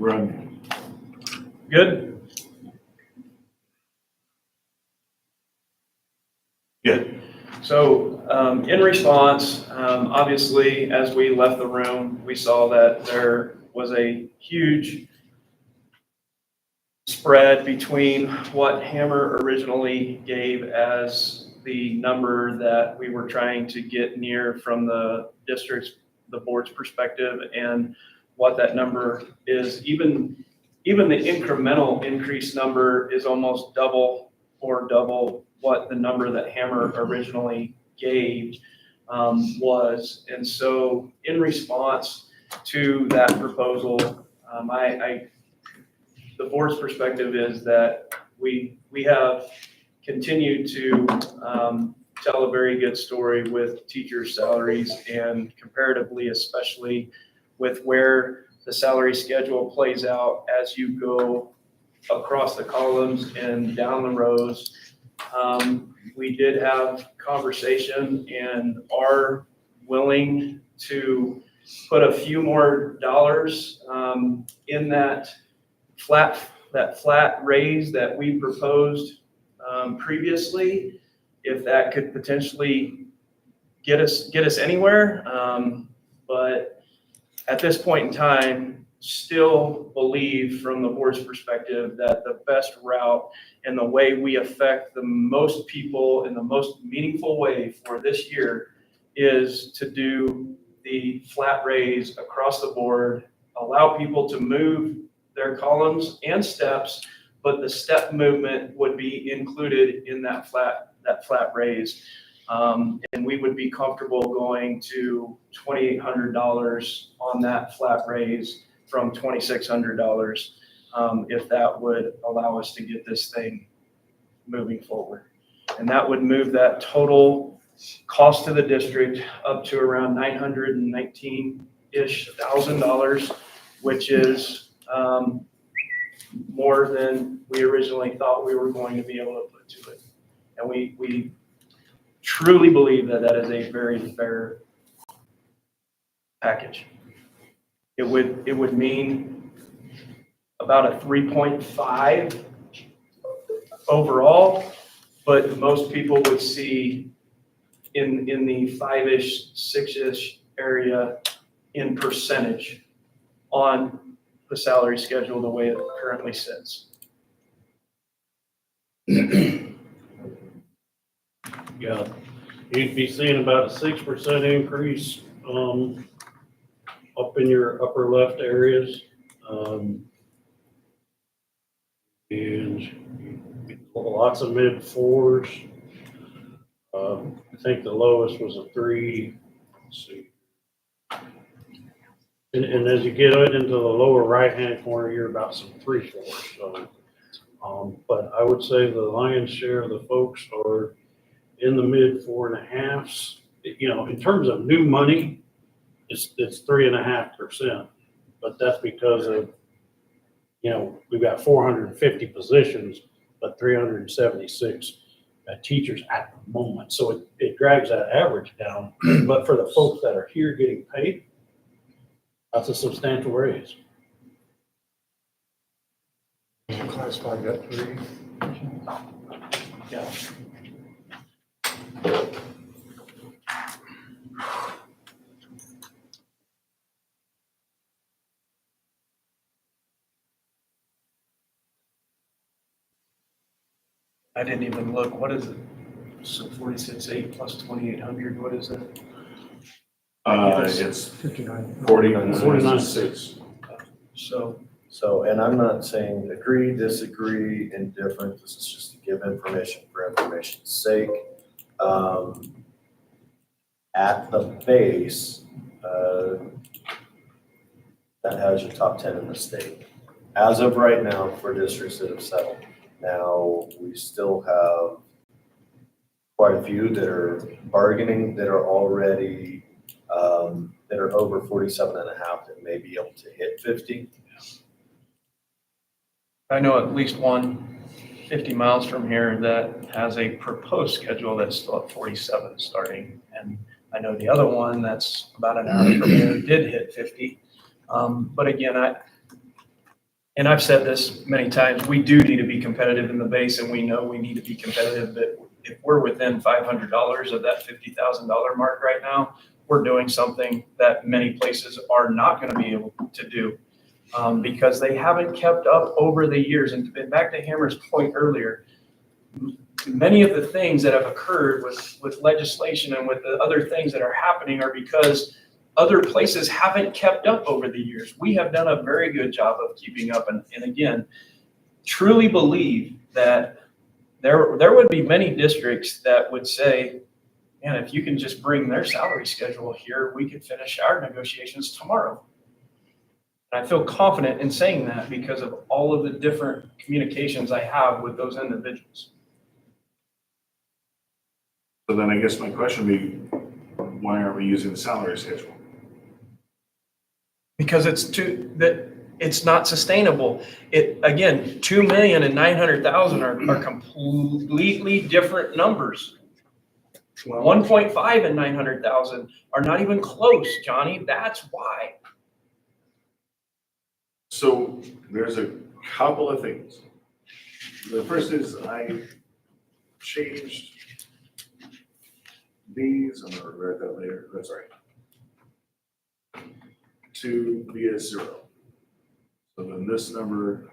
Run. Good? Good. So, in response, obviously, as we left the room, we saw that there was a huge spread between what Hammer originally gave as the number that we were trying to get near from the district's, the board's perspective, and what that number is. Even the incremental increase number is almost double what the number that Hammer originally gave was. And so in response to that proposal, the board's perspective is that we have continued to tell a very good story with teachers' salaries, and comparatively, especially with where the salary schedule plays out as you go across the columns and down the rows. We did have conversation and are willing to put a few more dollars in that flat raise that we proposed previously, if that could potentially get us anywhere. But at this point in time, still believe from the board's perspective that the best route and the way we affect the most people in the most meaningful way for this year is to do the flat raise across the board, allow people to move their columns and steps, but the step movement would be included in that flat raise. And we would be comfortable going to $2,800 on that flat raise from $2,600, if that would allow us to get this thing moving forward. And that would move that total cost to the district up to around $919-ish thousand, which is more than we originally thought we were going to be able to put to it. And we truly believe that that is a very fair package. It would mean about a 3.5 overall, but most people would see in the 5-ish, 6-ish area in percentage on the salary schedule the way it currently sits. Yeah, you'd be seeing about a 6% increase, up in your upper left areas. And lots of mid fours. I think the lowest was a 3. Let's see. And as you get into the lower right-hand corner, you're about some 3/4. So, but I would say the lion's share of the folks are in the mid 4.5s. You know, in terms of new money, it's 3.5%, but that's because of, you know, we've got 450 positions, but 376 teachers at the moment. So it drags that average down. But for the folks that are here getting paid, that's a substantial raise. Classified at 3. Yeah. I didn't even look. What is it? So 46.8 plus 2,800. What is it? It's 59. 49.6. So, And I'm not saying agree, disagree, indifferent. This is just to give information for information's sake. At the base, that has your top 10 in the state. As of right now, for districts that have settled. Now, we still have quite a few that are bargaining, that are already, that are over 47.5 that may be able to hit 50. I know at least one 50 miles from here that has a proposed schedule that's still at 47 starting. And I know the other one that's about an hour from here did hit 50. But again, and I've said this many times, we do need to be competitive in the base, and we know we need to be competitive, but if we're within $500 of that $50,000 mark right now, we're doing something that many places are not going to be able to do, because they haven't kept up over the years. And back to Hammer's point earlier, many of the things that have occurred with legislation and with the other things that are happening are because other places haven't kept up over the years. We have done a very good job of keeping up, and again, truly believe that there would be many districts that would say, man, if you can just bring their salary schedule here, we could finish our negotiations tomorrow. And I feel confident in saying that because of all of the different communications I have with those individuals. So then I guess my question would be, why aren't we using the salary schedule? Because it's not sustainable. Again, 2,900,000 are completely different numbers. 1.5 and 900,000 are not even close, Johnny. That's why. So there's a couple of things. The first is I changed these, I'm gonna revert that later, that's right, to be a 0. So then this number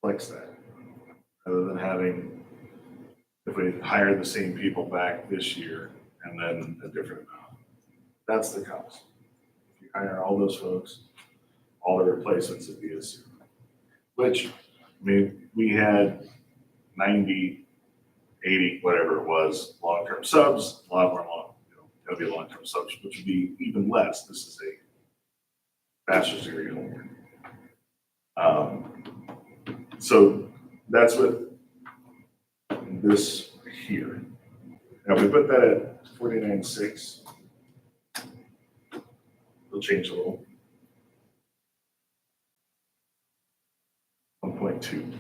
reflects that, rather than having, if we hire the same people back this year and then a different amount. That's the cost. If you hire all those folks, all the replacements would be a 0. Which, I mean, we had 90, 80, whatever it was, long-term subs, a lot more heavy long-term subs, which would be even less. This is a bachelor's degree holder. So that's what this here. Now, if we put that at 49.6, it'll change a little. 1.2.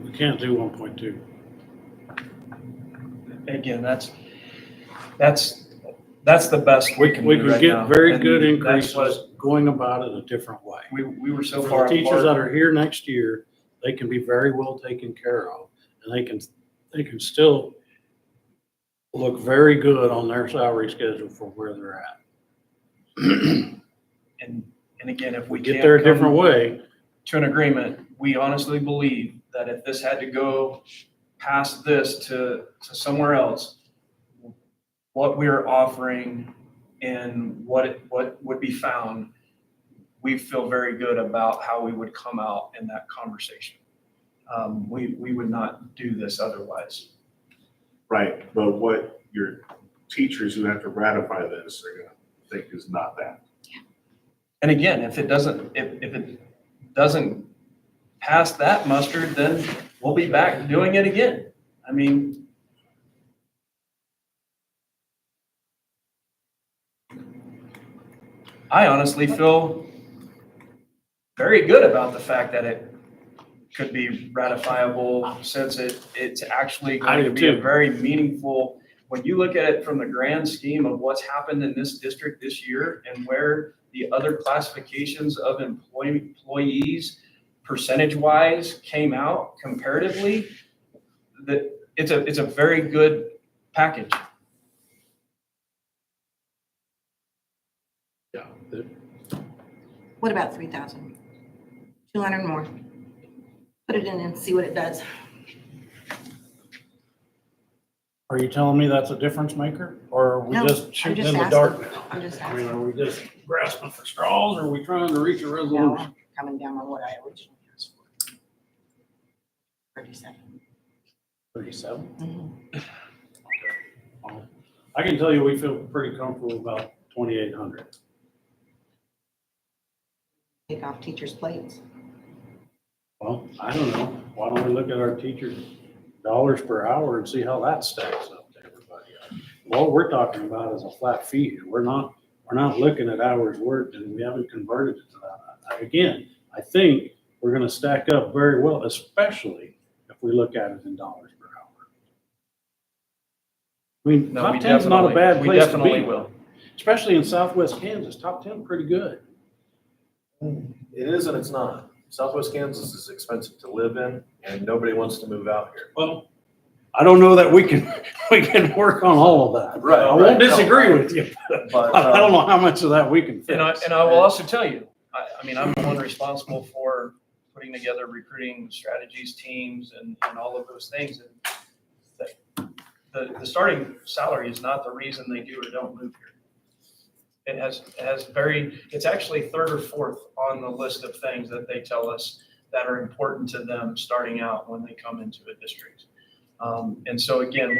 We can't do 1.2. Again, that's the best we can We do can right get now. very And good that's increases what going about it a different way. we were so For far the teachers apart. that are here next year, they can be very well taken care of, and they can still look very good on their salary schedule for where they're at. And again, if we Get can't there a come different way, to an agreement, we honestly believe that if this had to go past this to somewhere else, what we're offering and what would be found, we feel very good about how we would come out in that conversation. We would not do this otherwise. Right, but what your teachers who have to ratify this are gonna think is not that. And again, if it doesn't pass that muster, then we'll be back doing it again. I mean, I honestly feel very good about the fact that it could be ratifiable, since it's actually I going to do be a too. very meaningful, when you look at it from the grand scheme of what's happened in this district this year and where the other classifications of employees percentage-wise came out comparatively, that it's a very good package. yeah, What about 3,000? 200 more. Put it in and see what it does. are you telling me that's a difference maker? Or are we No, just I'm shooting just in the asking. dark now? I'm just I mean, asking. are we just grasping for straws, or are we trying to reach a No, resolution? I'm coming down on what I originally asked for. 37. 37? Mhm. Well, I can tell you, we feel pretty comfortable about 2,800. Take off teachers' plates. Well, I don't know. Why don't we look at our teachers' dollars per hour and see how that stacks up to everybody else? All we're talking about is a flat fee here. We're not looking at hours worked, and we haven't converted it to that. Again, I think we're gonna stack up very well, especially if we look at it in dollars per hour. I mean, No, top 10's not a bad we place to definitely be, will. especially in southwest Kansas. Top 10 pretty good. It is and it's not. Southwest Kansas is expensive to live in and nobody wants to move out here. Well, I don't know that we can work on all of that. Right, I right. won't disagree with you. But, I don't know how much of that we can fix. And I will also tell you, I mean, I'm the one responsible for putting together recruiting strategies, teams, and all of those things. And the starting salary is not the reason they do or don't move here. It's actually third or fourth on the list of things that they tell us that are important to them starting out when they come into a district. And so again,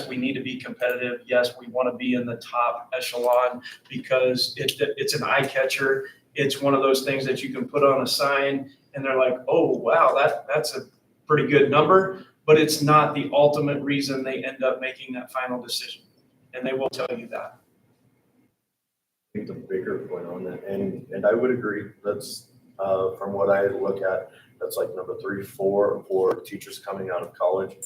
we need to be competitive. Yes, we want to be in the top echelon because it's an eye catcher. It's one of those things that you can put on a sign and they're like, oh, wow, that's a pretty good number, but it's not the ultimate reason they end up making that final decision. And they will tell you that. I think the bigger point on that, and I would agree, that's, from what I look at, that's like number 3, 4 for teachers coming out of college.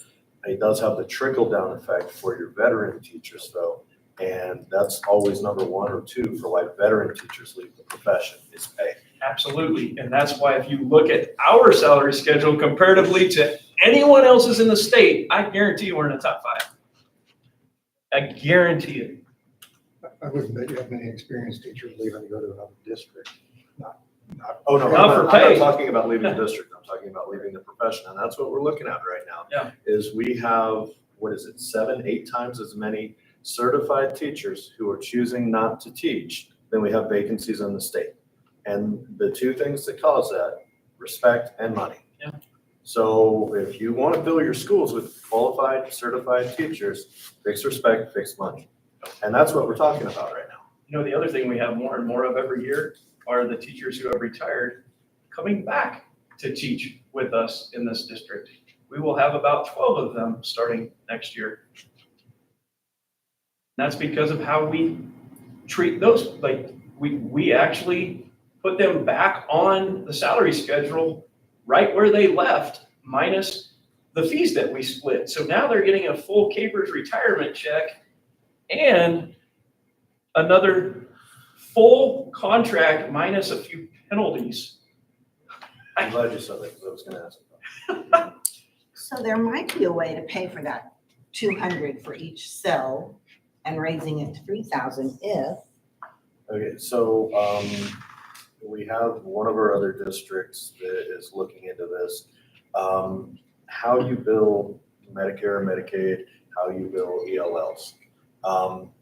It does have the trickle down effect for your veteran teachers though. And that's always number 1 or 2 for why veteran teachers leave the profession is pay. Absolutely. And that's why if you look at our salary schedule comparatively to anyone else's in the state, I guarantee you we're in the top 5. I guarantee it. I wouldn't bet you have many experienced teachers leaving to go to another district. Oh, no, Not for I'm not pay. talking about leaving the district. I'm talking about leaving the profession. And that's what we're looking at right now. Yeah. Is we have, 7, 8 times as many certified teachers who are choosing not to teach than we have vacancies in the state. And the 2 things that cause that, respect and money. Yeah. So if you want to fill your schools with qualified, certified teachers, fix respect, fix money. And that's what we're talking about right now. You know, the other thing we have more and more of every year are the teachers who have retired coming back to teach with us in this district. We will have about 12 of them starting next year. That's because of how we treat those. Like we actually put them back on the salary schedule right where they left, minus the fees that we split. So now they're getting a full Capers retirement check and another full contract minus a few penalties. I'm glad you said that because I was going to ask about it. So there might be a way to pay for that 200 for each cell and raising it to 3,000 if. Okay, so we have one of our other districts that is looking into this. How you bill Medicare, Medicaid, how you bill ELLs.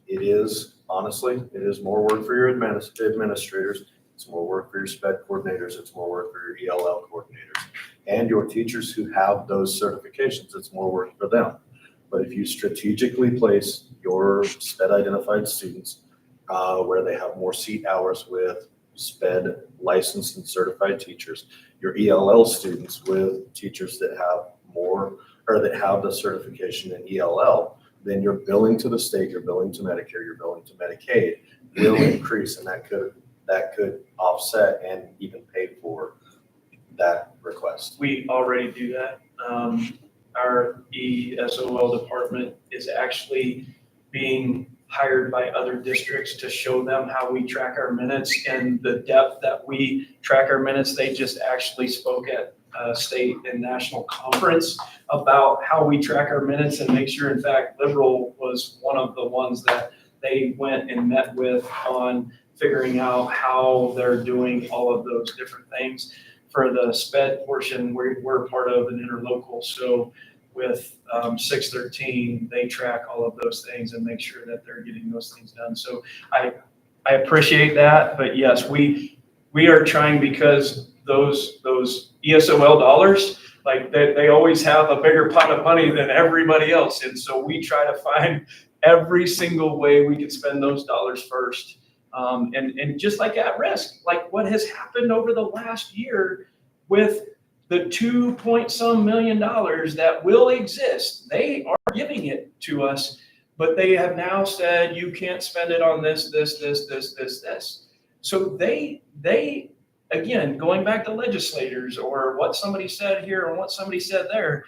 It is, honestly, it is more work for your administrators. It's more work for your SPED coordinators. It's more work for your ELL coordinators. And your teachers who have those certifications, it's more work for them. But if you strategically place your SPED identified students where they have more seat hours with SPED licensed and certified teachers, your ELL students with teachers that have more or that have the certification in ELL, then your billing to the state, your billing to Medicare, your billing to Medicaid will increase, and that could offset and even pay for that request. We already do that. Our ESOL department is actually being hired by other districts to show them how we track our minutes and the depth that we track our minutes. They just actually spoke at a state and national conference about how we track our minutes and make sure, in fact, Liberal was one of the ones that they went and met with on figuring out how they're doing all of those different things. For the SPED portion, we're part of an interlocal. So with 613, they track all of those things and make sure that they're getting those things done. So I appreciate that, but yes, we are trying because those ESOL dollars, like they always have a bigger pot of money than everybody else. And so we try to find every single way we can spend those dollars first. And just like at risk, like what has happened over the last year with the $2 point some million that will exist, they are giving it to us but they have now said you can't spend it on this. So they, again, going back to legislators or what somebody said here and what somebody said there,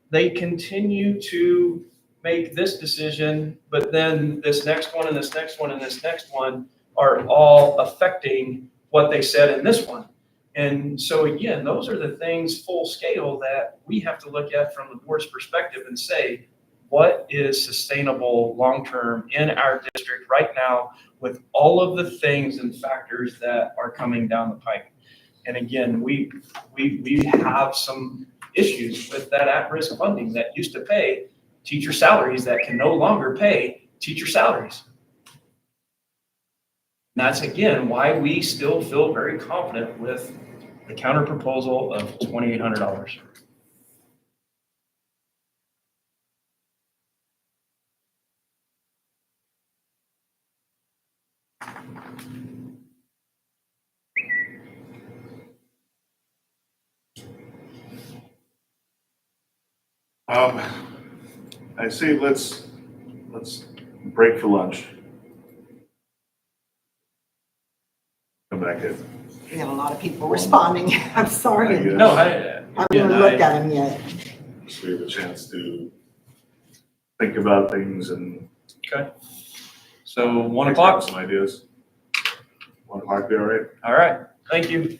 they continue to make this decision, but then this next one and this next one and this next one are all affecting what they said in this one. And so again, those are the things full scale that we have to look at from the board's perspective and say, what is sustainable long-term in our district right now with all of the things and factors that are coming down the pike? And again, we have some issues with that at-risk funding that used to pay teacher salaries that can no longer pay teacher salaries. And that's again why we still feel very confident with the counter proposal of $2,800. I say let's break for lunch. Come back in. We have a lot of people responding. I'm sorry. Yeah. No, I haven't again, even looked at them yet. So we have a chance to think about things and. okay. So 1 o'clock. Some ideas. 1 o'clock, be all right? All right. Thank you.